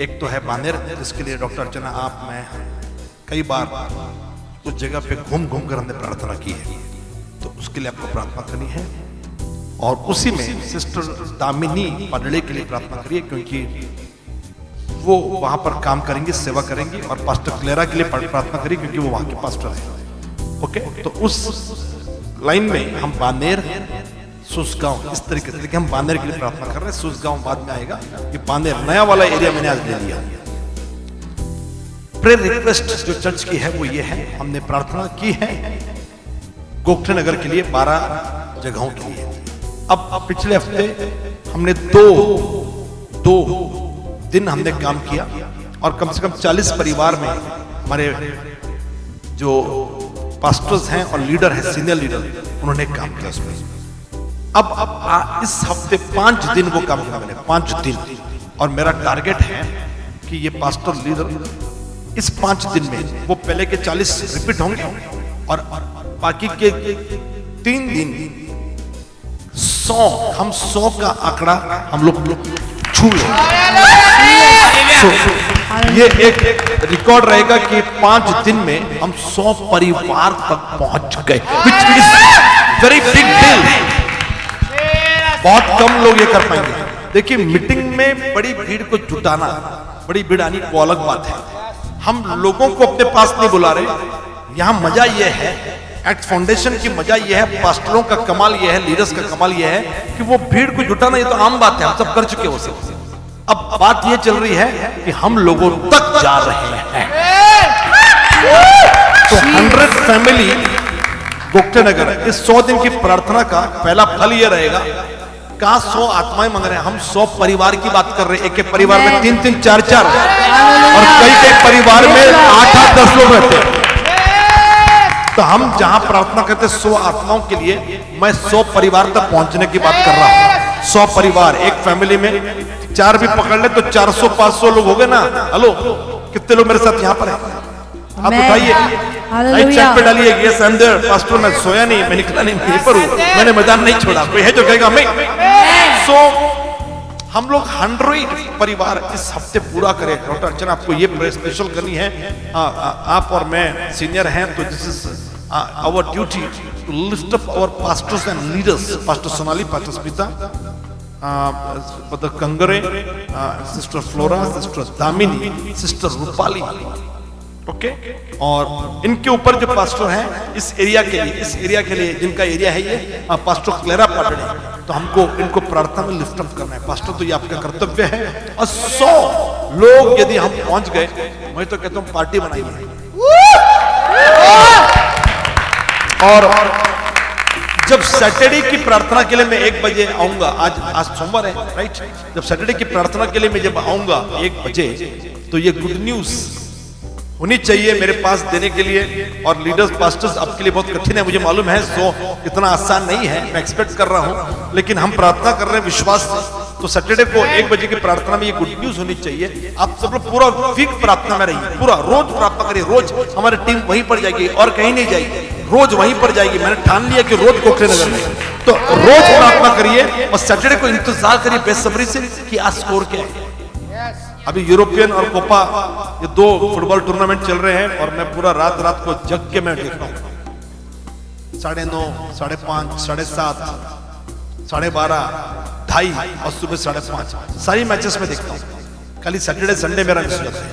एक तो है बांदेर, जिसके लिए डॉक्टर अर्चना आप मैं कई बार उस जगह पे घूम कर हमने प्रार्थना की है, तो उसके लिए आपको प्रार्थना करनी है। और उसी में सिस्टर दामिनी पाडड़े के लिए प्रार्थना करिए, क्योंकि वो वहां पर काम करेंगी, सेवा करेंगी। और पास्टर क्लेरा के लिए प्रार्थना करिए, क्योंकि वो वहां के पास्टर है। ओके, तो उस लाइन में हम बांदेर, सुसगांव, इस तरीके से, लेकिन हम बांदेर के लिए प्रार्थना कर रहे हैं। सुसगांव बाद में आएगा, ये बांदेर नया वाला एरिया मैंने आज ले लिया। प्रेयर रिक्वेस्ट जो चर्च की है वो ये है, हमने प्रार्थना की है गोखले नगर के लिए 12 जगहों के लिए। अब पिछले हफ्ते हमने दो दिन हमने काम किया, और कम से कम 40 परिवार में हमारे जो पास्टर्स हैं और लीडर हैं, सीनियर लीडर, उन्होंने काम किया उसमें। अब इस हफ्ते 5 दिन वो काम किया मैंने, 5 दिन। और मेरा टारगेट है कि ये पास्टर लीडर इस 5 दिन में वो पहले के 40 रिपीट होंगे, और बाकी के 3 दिन 100, हम 100 का आंकड़ा हम लोग छू लेंगे। ये एक रिकॉर्ड रहेगा कि 5 दिन में हम 100 परिवार तक पहुंच गए, which is very big deal। बहुत कम लोग ये कर पाएंगे। देखिए, मीटिंग में बड़ी भीड़ को जुटाना, बड़ी भीड़ आनी वो अलग बात है। हम लोगों को अपने पास नहीं बुला रहे। यहाँ मजा यह है, एक्ट फाउंडेशन की मजा यह है, पास्टरों का कमाल यह है, लीडर्स का कमाल यह है कि वो भीड़ को जुटाना, ये तो आम बात है, हम सब कर चुके हो सब। अब बात ये चल रही है कि हम लोगों तक जा रहे हैं। तो 100 फैमिली गोखले नगर, इस 100 दिन की प्रार्थना का पहला फल ये रहेगा, कहा 100 आत्माएं मांग रहे हैं, हम 100 परिवार की बात कर रहे हैं। एक एक परिवार में 3-3, 4-4 और कई परिवार में 8-8, 10 लोग रहते हैं। तो हम जहां प्रार्थना करते 100 आत्माओं के लिए, मैं 100 परिवार तक पहुंचने की बात कर रहा हूं। 100 परिवार, एक फैमिली में 4 भी पकड़ ले तो 400-500 लोग हो गए ना। हेलो, कितने लोग मेरे साथ यहाँ पर हैं? आप उठाइए, चेक पे डालिए, yes I am there. Pastor मैं सोया नहीं, मैं निकला नहीं, मैं यहीं पर हूं, मैंने मैदान नहीं छोड़ा। कोई है जो कहेगा मैं? सो हम लोग 100 परिवार इस हफ्ते पूरा करें। डॉक्टर अर्चना आपको ये स्पेशल करनी है, आप और मैं सीनियर हैं, तो this is our duty to lift up our pastors and leaders. Pastor Sonali, pastor Smita, Kangre, sister Flora, sister Damini, sister Rupali, okay. और इनके ऊपर जो पास्टर हैं इस एरिया के लिए जिनका एरिया है ये पास्टर क्लेरा पाटड़े, तो हमको इनको प्रार्थना में लिफ्ट अप करना है। पास्टर, तो ये आपका कर्तव्य है। और 100 लोग यदि हम पहुंच गए, मैं तो कहता हूं पार्टी बनाइए। और जब सैटरडे की प्रार्थना के लिए मैं 1 बजे आऊंगा, आज सोमवार है राइट, जब सैटरडे की प्रार्थना के लिए मैं जब आऊंगा 1 बजे, तो ये गुड न्यूज होनी चाहिए मेरे पास देने के लिए। और लीडर्स पास्टर्स आपके लिए बहुत कठिन है, मुझे मालूम है, 100 इतना आसान नहीं है, मैं एक्सपेक्ट कर रहा हूं, लेकिन हम प्रार्थना कर रहे हैं विश्वास से। तो सैटरडे को 1 बजे की प्रार्थना में ये गुड न्यूज होनी चाहिए। आप सब लोग पूरा वीक प्रार्थना में रहिए, पूरा रोज प्रार्थना करिए। रोज हमारी टीम वहीं पर जाएगी और कहीं नहीं जाएगी, रोज वहीं पर जाएगी। मैंने ठान लिया कि रोज गोखले नगर में, तो रोज प्रार्थना करिए और सैटरडे को इंतजार करिए बेसब्री से कि आज स्कोर क्या है। अभी यूरोपियन और कोपा, ये 2 फुटबॉल टूर्नामेंट चल रहे हैं और मैं पूरा रात को जग के मैं देख रहा हूं। 9:30, 5:30, 7:30, 12:30, 2:30 और सुबह 5:30 सारी मैचेस में देखता हूं। खाली सैटरडे संडे मेरा मिस होता है,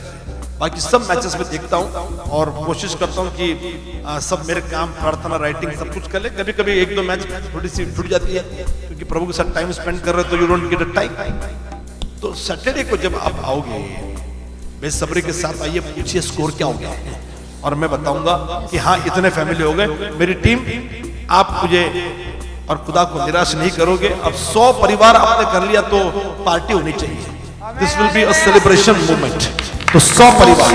बाकी सब मैचेस में देखता हूं और कोशिश करता हूं कि सब मेरे काम, प्रार्थना, राइटिंग सब कुछ कर ले। कभी कभी 1-2 मैच थोड़ी सी छूट जाती है क्योंकि प्रभु के साथ टाइम स्पेंड कर रहे हो तो you don't get a time. तो सैटरडे को जब आप आओगे बेसब्री के साथ आइए, पूछिए स्कोर क्या हो गया और मैं बताऊंगा कि हाँ इतने फैमिली हो गए। मेरी टीम, आप मुझे और खुदा को निराश नहीं करोगे। अब 100 परिवार आपने कर लिया तो पार्टी होनी चाहिए। This will be a celebration movement. तो 100 परिवार,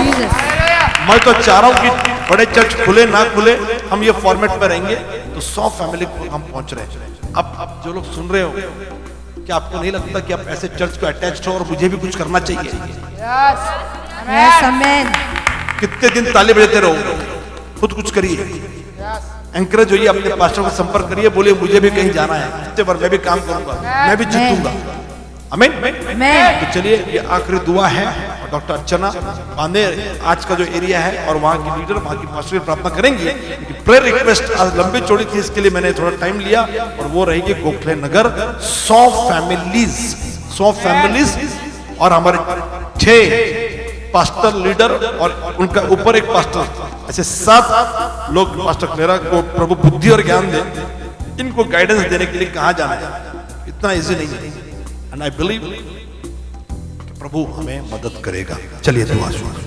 मैं तो चाह रहा हूं कि बड़े चर्च खुले ना खुले, हम ये फॉर्मेट में रहेंगे। तो 100 फैमिली को हम पहुंच रहे हैं। अब जो लोग सुन रहे हो, क्या आपको नहीं लगता कि आप ऐसे चर्च को अटैच्ड हो और मुझे भी कुछ करना चाहिए? Yes, amen. कितने दिन ताली बजाते रहोगे? खुद कुछ करिए, एंकरेज होइए, अपने पास्टर को संपर्क करिए, बोलिए मुझे भी कहीं जाना है, इतने बार मैं भी काम करूंगा, मैं भी जीतूंगा। आमीन। तो चलिए, ये आखिरी दुआ है। डॉक्टर अर्चना बांदेर आज का जो एरिया है और वहाँ की लीडर, वहाँ की पास्टर प्रार्थना करेंगे। प्रेयर रिक्वेस्ट आज लंबी चौड़ी थी, इसके लिए मैंने थोड़ा टाइम लिया और वो रहेगी गोखले नगर। 100 फैमिलीज और हमारे 6 पास्टर लीडर और उनका ऊपर एक पास्टर, ऐसे 7 लोग पास्टर क्लेरा को प्रभु बुद्धि और ज्ञान दे, इनको गाइडेंस देने के लिए कहाँ जाना है, इतना इजी नहीं है। एंड आई बिलीव प्रभु हमें मदद करेगा। चलिए दुआ सुनिए।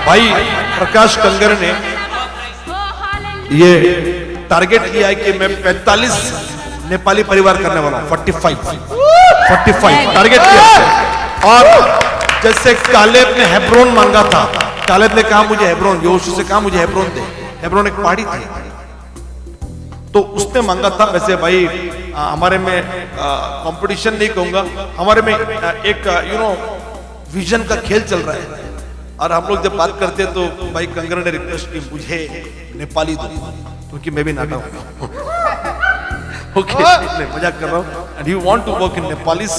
भाई प्रकाश कंगर ने ये टारगेट लिया है कि मैं 45 नेपाली परिवार करने वाला हूं। 45 टारगेट किया है। और जैसे कालेब ने हेब्रोन मांगा था, कालेब ने कहा मुझे हेब्रोन, यहोशू से कहा मुझे हेब्रोन दे। हेब्रोन एक पहाड़ी थी, तो उसने मांगा था। वैसे भाई हमारे में कंपटीशन नहीं कहूंगा, हमारे में एक विजन का खेल चल रहा है। और हम लोग जब बात करते हैं तो भाई कंगर ने रिक्वेस्ट की मुझे नेपाली दो, क्योंकि मैं भी नाटा हूं। ओके, मजाक कर रहा हूं। And you want to work in Nepalese,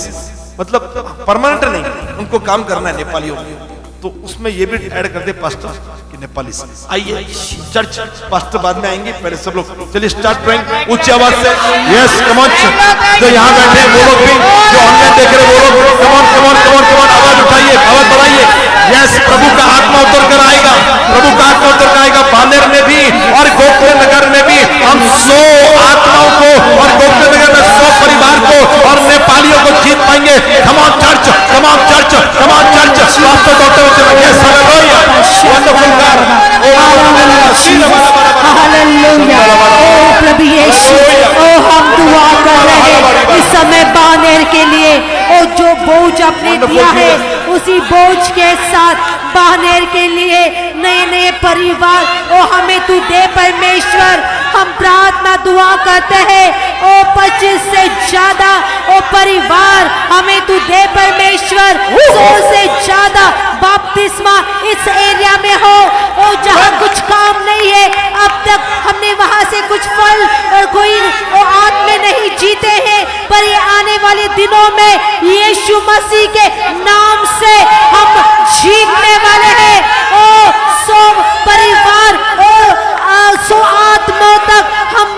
मतलब परमानेंट नहीं, उनको काम करना है नेपालियों में। तो उसमें ये भी ऐड कर दे पास्टर कि नेपाली। आइए चर्च, पास्टर बाद में आएंगे, पहले सब लोग चलिए स्टार्ट प्रेइंग उच्च आवाज से। यस कम ऑन, जो यहाँ बैठे हैं वो लोग भी, जो ऑनलाइन देख रहे हैं वो लोग, come on come on come on come on, आवाज उठाइए, आवाज बढ़ाइए। यस, प्रभु का आत्मा उतर कर आएगा, प्रभु का आत्मा उतर कर आएगा। बानेर में भी और गोखले नगर में भी हम 100 आत्माओं को और गोखले नगर में 100 परिवार को और नेपालियों को जीत पाएंगे। Come on church, come on church, come on church. Pastor doctor yes hallelujah. Wonderful God. Hallelujah. ओ प्रभु यीशु, ओ हम दुआ कर रहे हैं इस समय बानेर के लिए। ओ जो बोझ आपने दिया है उसी बोझ के साथ बानेर के लिए नए नए परिवार ओ हमें तू दे परमेश्वर। हम प्रार्थना दुआ करते हैं ओ 25 से ज्यादा ओ परिवार हमें तू दे परमेश्वर। 100 से ज्यादा बपतिस्मा इस एरिया में हो ओ जहाँ कुछ काम नहीं है, अब तक हमने वहां से कुछ फल और कोई आत्म में नहीं जीते हैं, पर ये आने वाले दिनों में यीशु मसीह के नाम से हम जीतने वाले हैं। ओ 100 परिवार ओ 100 आत्माओं तक हम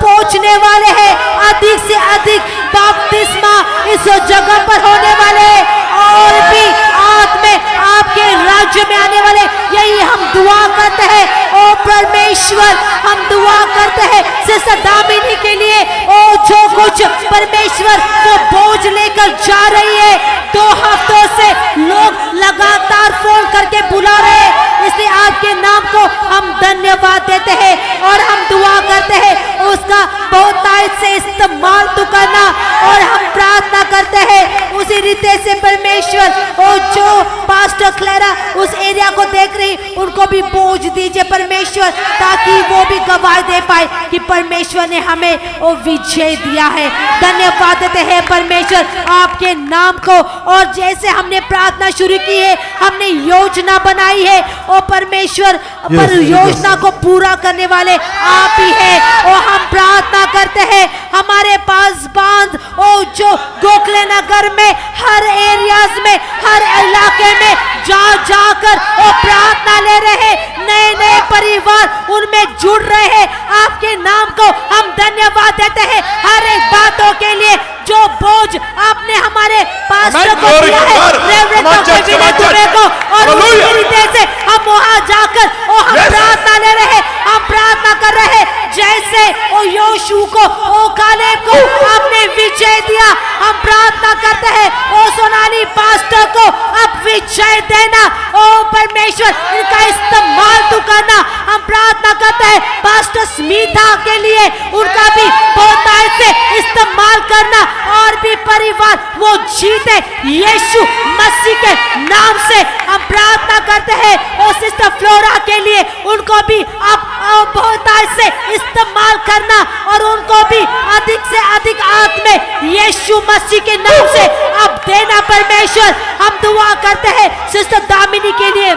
पहुंचने वाले हैं। अधिक से अधिक बपतिस्मा इस जगह पर होने वाले हैं और भी आत्मे आपके राज्य में आने वाले। यही हम दुआ करते हैं ओ परमेश्वर। हम दुआ करते हैं सिस्टर दामिनी के लिए ओ जो कुछ परमेश्वर वो बोझ लेकर जा रही है। 2 हफ्तों से लोग लगातार फोन करके बुला रहे हैं, इसलिए आपके नाम को हम धन्यवाद देते हैं और हम दुआ करते हैं उसका बहुतायत से इस्तेमाल तू करना। और हम प्रार्थना करते हैं उसी रीते से परमेश्वर ओ जो पास्टर क्लेरा उस एरिया को देख रही उनको भी बोझ दीजिए परमेश्वर, ताकि वो भी गवाही दे पाए कि परमेश्वर ने हमें वो विजय दिया है। धन्यवाद देते हैं परमेश्वर आपके नाम को। और जैसे हमने प्रार्थना शुरू की है, हमने योजना बनाई है ओ परमेश्वर, पर योजना को पूरा करने वाले आप ही हैं। और हम प्रार्थना करते हैं हमारे पास बांध ओ जो गोखले नगर में हर एरियाज में हर इलाके में जा जाकर ओ प्रार्थना ले रहे नए नए परिवार उनमें जुड़ रहे हैं। आपके नाम को हम धन्यवाद देते हैं हर एक बातों के लिए जो बोझ आपने हमारे पास्टर को दिया है, रेवरेंड डॉक्टर विनय दुबे को, और उसी तरीके से हम वहां जाकर ओ हम प्रार्थना ले रहे हैं। हम प्रार्थना कर रहे हैं जैसे ओ योशू को ओ कालेब को आपने विजय दिया, हम प्रार्थना करते हैं ओ सोनाली पास्टर को अब विजय देना। ओ परमेश्वर इनका इस्तेमाल तू करना। हम प्रार्थना करते हैं पास्टर स्मिता के लिए, उनका भी बहुतायत से इस्तेमाल करना और भी परिवार वो जीते यीशु मसीह के नाम से। हम प्रार्थना करते हैं और सिस्टर फ्लोरा के लिए, उनको भी आप बहुतायत से इस्तेमाल करना और उनको भी अधिक से अधिक आत्मे यीशु मसीह के नाम से अब देना परमेश्वर। हम दुआ करते हैं सिस्टर दामिनी के लिए,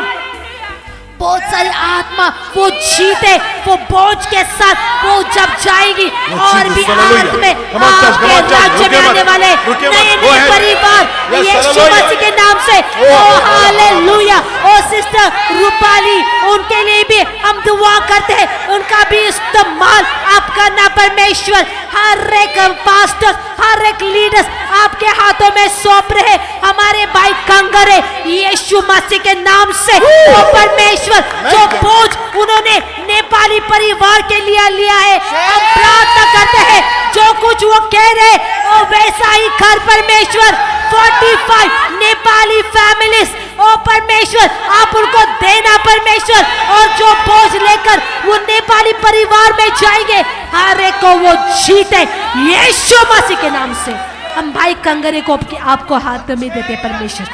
बहुत सारी आत्मा वो जीते, वो बोझ के साथ वो जब जाएगी और भी आत्मे आपके राज्य में आने वाले नए नए परिवार यीशु मसीह के नाम से। ओ हालेलुया। ओ सिस्टर रूपाली उनके लिए भी हम दुआ करते हैं, उनका भी इस्तेमाल आप करना परमेश्वर। हर एक पास्टर हर एक लीडर्स आपके हाथों में सौंप रहे हमारे भाई कंगरे यीशु मसीह के नाम से। ओ परमेश्वर जो बोझ उन्होंने नेपाली परिवार के लिए लिया है, हम प्रार्थना करते हैं जो कुछ वो कह रहे वो वैसा ही कर परमेश्वर। 45 नेपाली फैमिलीज ओ परमेश्वर आप उनको देना परमेश्वर, और जो बोझ लेकर वो नेपाली परिवार में जाएंगे हर एक को वो जीते यीशु मसीह के नाम से। हम भाई कंगरे को आपको हाथ में देते परमेश्वर,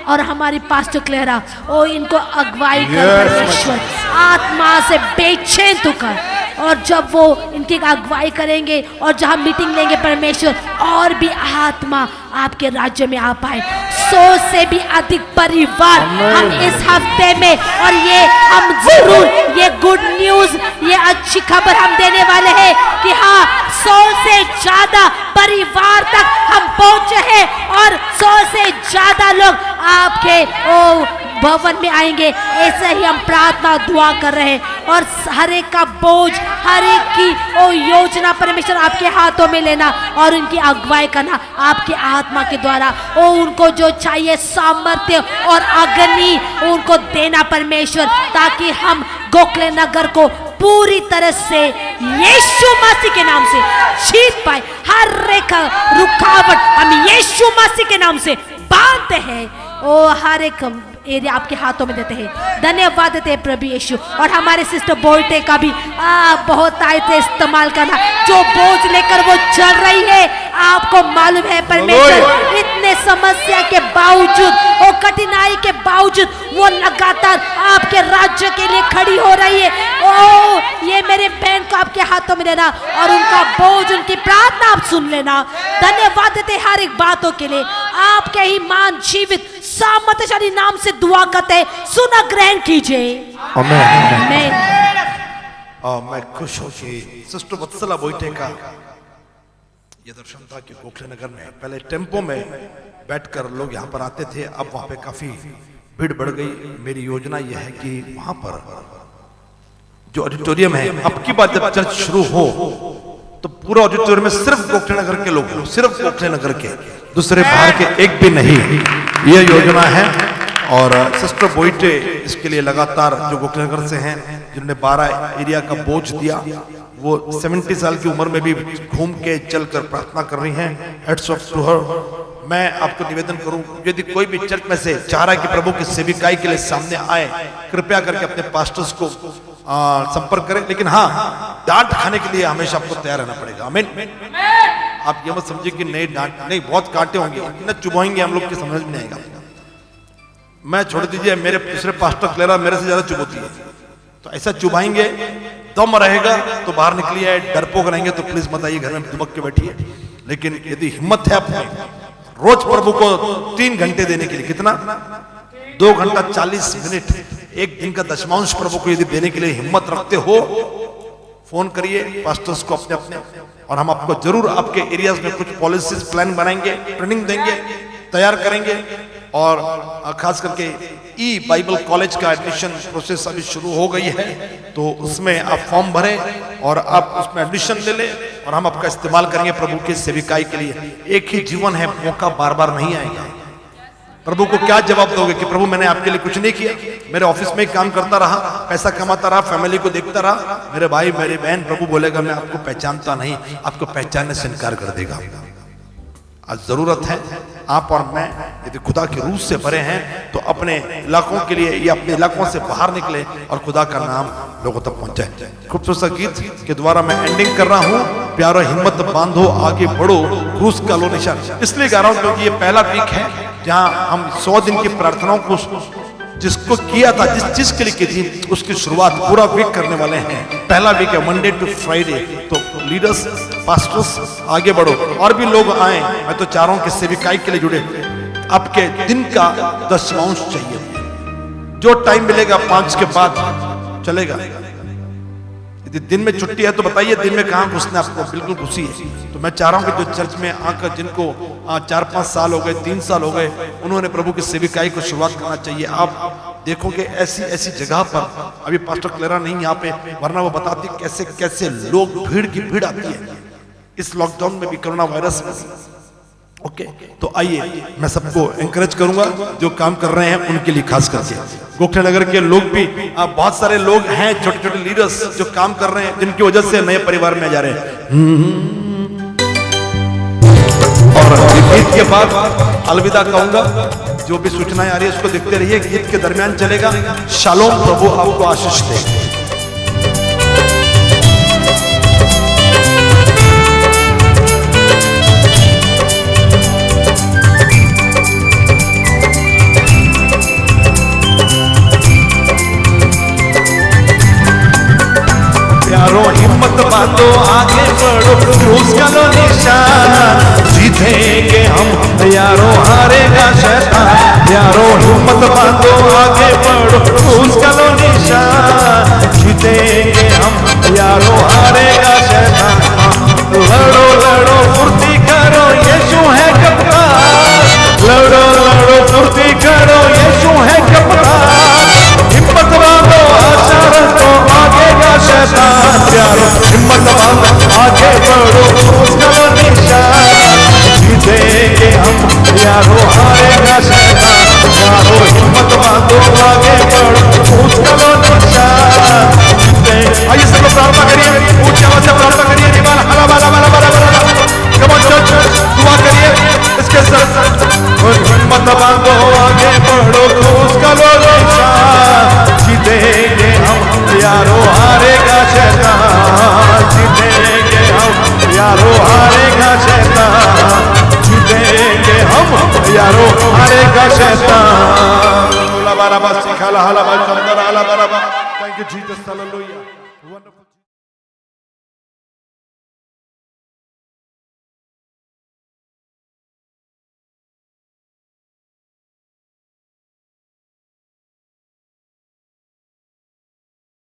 और हमारी पास्टर क्लेरा ओ इनको अगुवाई कर परमेश्वर, आत्मा से बेचैन तू कर, और जब वो इनकी अगुवाई करेंगे और जहाँ मीटिंग लेंगे परमेश्वर और भी आत्मा आपके राज्य में आ पाए। 100 से भी अधिक परिवार हम इस हफ्ते में, और ये हम जरूर ये गुड न्यूज ये अच्छी खबर हम देने वाले हैं कि हाँ 100 से ज्यादा परिवार तक हम पहुंचे हैं और 100 से ज्यादा लोग आपके ओ भवन में आएंगे। ऐसे ही हम प्रार्थना दुआ कर रहे हैं, और हर एक का बोझ हर एक की ओ योजना परमेश्वर आपके हाथों में लेना और उनकी अगुवाई करना आपके आत्मा के द्वारा। ओ उनको जो चाहिए सामर्थ्य और अग्नि उनको देना परमेश्वर, ताकि हम गोखले नगर को पूरी तरह से यीशु मसीह के नाम से जीत पाए। हर एक रुकावट हम यीशु मसीह के नाम से बांधते हैं। ओ हर एक एरिया आपके हाथों में देते हैं। धन्यवाद देते हैं प्रभु यीशु। और हमारे सिस्टर बोल्टे का भी बहुत आयत इस्तेमाल करना, जो बोझ लेकर वो चल रही है। आपको मालूम है परमेश्वर इतने समस्या के बावजूद और कठिनाई के बावजूद वो लगातार आपके राज्य के लिए खड़ी हो रही है। ओ ये मेरे बहन को आपके हाथों में देना और उनका बोझ, उनकी प्रार्थना आप सुन लेना। धन्यवाद देते हर एक बातों के लिए। आपके ही मान जीवित सामर्थ्यशाली नाम से दुआ करते हैं, सुना ग्रहण कीजिए। आमीन। मैं खुश हूँ कि सिस्टर वत्सला बोइटे का ये दर्शन था कि गोखले नगर में पहले टेम्पो में बैठकर लोग यहाँ पर आते थे, अब वहाँ पे काफी भीड़ बढ़ गई। मेरी योजना यह है कि वहाँ पर जो ऑडिटोरियम है, अब की बात जब चर्च शुरू हो तो पूरा ऑडिटोरियम में सिर्फ गोखले नगर के लोग, सिर्फ गोखले नगर के, दूसरे बाहर के एक भी नहीं। ये योजना है और सिस्टर बोइटे इसके लिए लगातार, जो गोखले नगर से हैं, जिन्होंने 12 एरिया का बोझ दिया, वो 70 साल की उम्र में भी घूम के चलकर प्रार्थना कर रही हैं। Heads off to her. मैं आपको निवेदन करूं, यदि कोई भी चर्च में से चाह रहा है कि प्रभु की सेविकाई के लिए सामने आए, कृपया करके अपने पास्टर्स को संपर्क करें। लेकिन हाँ, डांट खाने के लिए हमेशा आपको तैयार रहना पड़ेगा। आमीन। आप ये मत समझिए कि नहीं डांट नहीं, बहुत कांटे होंगे, इतना चुभाएंगे हम लोग की समझ में नहीं आएगा। मैं छोड़ दीजिए, मेरे दूसरे पास्टर क्लेरा मेरे से ज्यादा चुभोती है, तो ऐसा चुभाएंगे, दम रहेगा तो बाहर निकलिए, डरपोक रहेंगे तो प्लीज मत आइए, घर में दुबक के बैठिए। लेकिन यदि हिम्मत है अपने रोज प्रभु को 3 घंटे देने के लिए, कितना 2 घंटा 40 मिनट, एक दिन का दशमांश प्रभु को यदि देने के लिए हिम्मत रखते हो, फोन करिए पास्टर्स को अपने अपने, और हम आपको जरूर आपके एरियाज में कुछ पॉलिसीज प्लान बनाएंगे, ट्रेनिंग देंगे, तैयार करेंगे। और खास करके ई बाइबल कॉलेज का एडमिशन प्रोसेस अभी शुरू हो गई है, तो उसमें आप फॉर्म भरें और आप उसमें एडमिशन ले लें और हम आपका इस्तेमाल करेंगे प्रभु की सेविकाई के लिए। एक ही जीवन है, मौका बार बार नहीं आएगा। प्रभु को क्या जवाब दोगे कि प्रभु मैंने आपके लिए कुछ नहीं किया, मेरे ऑफिस में काम करता रहा, पैसा कमाता रहा, फैमिली को देखता रहा, मेरे भाई मेरे बहन, प्रभु बोलेगा मैं आपको पहचानता नहीं, आपको पहचानने से इनकार कर देगा। आज जरूरत है आप और मैं यदि खुदा के रूह से भरे हैं तो अपने इलाकों के लिए या अपने इलाकों से बाहर निकले और खुदा का नाम लोगों तक पहुंचाए। खूबसूरत गीत के द्वारा मैं एंडिंग कर रहा हूं। प्यारो हिम्मत बांधो, आगे बढ़ो, क्रूस का लो निशान। इसलिए गा रहा हूं क्योंकि ये पहला वीक है जहां हम 100 दिन की प्रार्थनाओं को जिसको किया था, जिस चीज के लिए की थी, उसकी शुरुआत पूरा वीक करने वाले हैं। पहला वीक है मंडे टू फ्राइडे। तो लीडर्स, पास्टर्स आगे बढ़ो, और भी लोग आए। मैं तो चाह रहा हूं कि सेविकाई के लिए जुड़े। आपके दिन का दशमांश चाहिए, जो टाइम मिलेगा 5 के बाद चलेगा। यदि दिन में छुट्टी है तो बताइए दिन में कहां घुसना, आपको बिल्कुल घुसी है। तो मैं चाह रहा हूं कि जो चर्च में आकर जिनको 4-5 साल हो गए, 3 साल हो गए, उन्होंने प्रभु की सेविकाई को शुरुआत करना चाहिए। आप देखोगे ऐसी ऐसी जगह पर, अभी पास्टर क्लेरा नहीं यहाँ पे, वरना वो बताती कैसे कैसे लोग, भीड़ की भीड़ आती है इस लॉकडाउन में भी, कोरोना वायरस में। ओके, तो आइए मैं सबको एनकरेज करूंगा जो काम कर रहे हैं उनके लिए, खास करके गोखले नगर के लोग भी, बहुत सारे लोग हैं, छोटे छोटे लीडर्स जो काम कर रहे हैं, जिनकी वजह से नए परिवार में जा रहे हैं। और गीत के बाद अलविदा कहूंगा। जो भी सूचनाएं आ रही है उसको देखते रहिए, गीत के दरमियान चलेगा। शालोम, प्रभु आपको आशीष दे। प्यारो हिम्मत बांधो, आगे बढ़ो, क्रूस का लो निशान, जीतेंगे हम यारो, हारेगा शैतान। प्यारो हिम्मत बांधो, आगे बढ़ो, क्रूस का लो निशान, जीतेंगे हम यारो, हारेगा शैतान। लड़ो लड़ो फुर्ती करो, यीशु है कप्तान। लड़ो लड़ो फुर्ती करो, यीशु है कप्तान। हिम्मत बांधो, आशा रखो, आगेगा शैतान। प्यारो हिम्मत बांधो, आगे बढ़ो, उसका निशान, जीतेंगे हम यारो, हारेगा शैतान। प्यारो हिम्मत बांधो, आगे बढ़ो, उसका निशान, जीतेंगे यारो हारेगा शैतान। Thank you Jesus, hallelujah.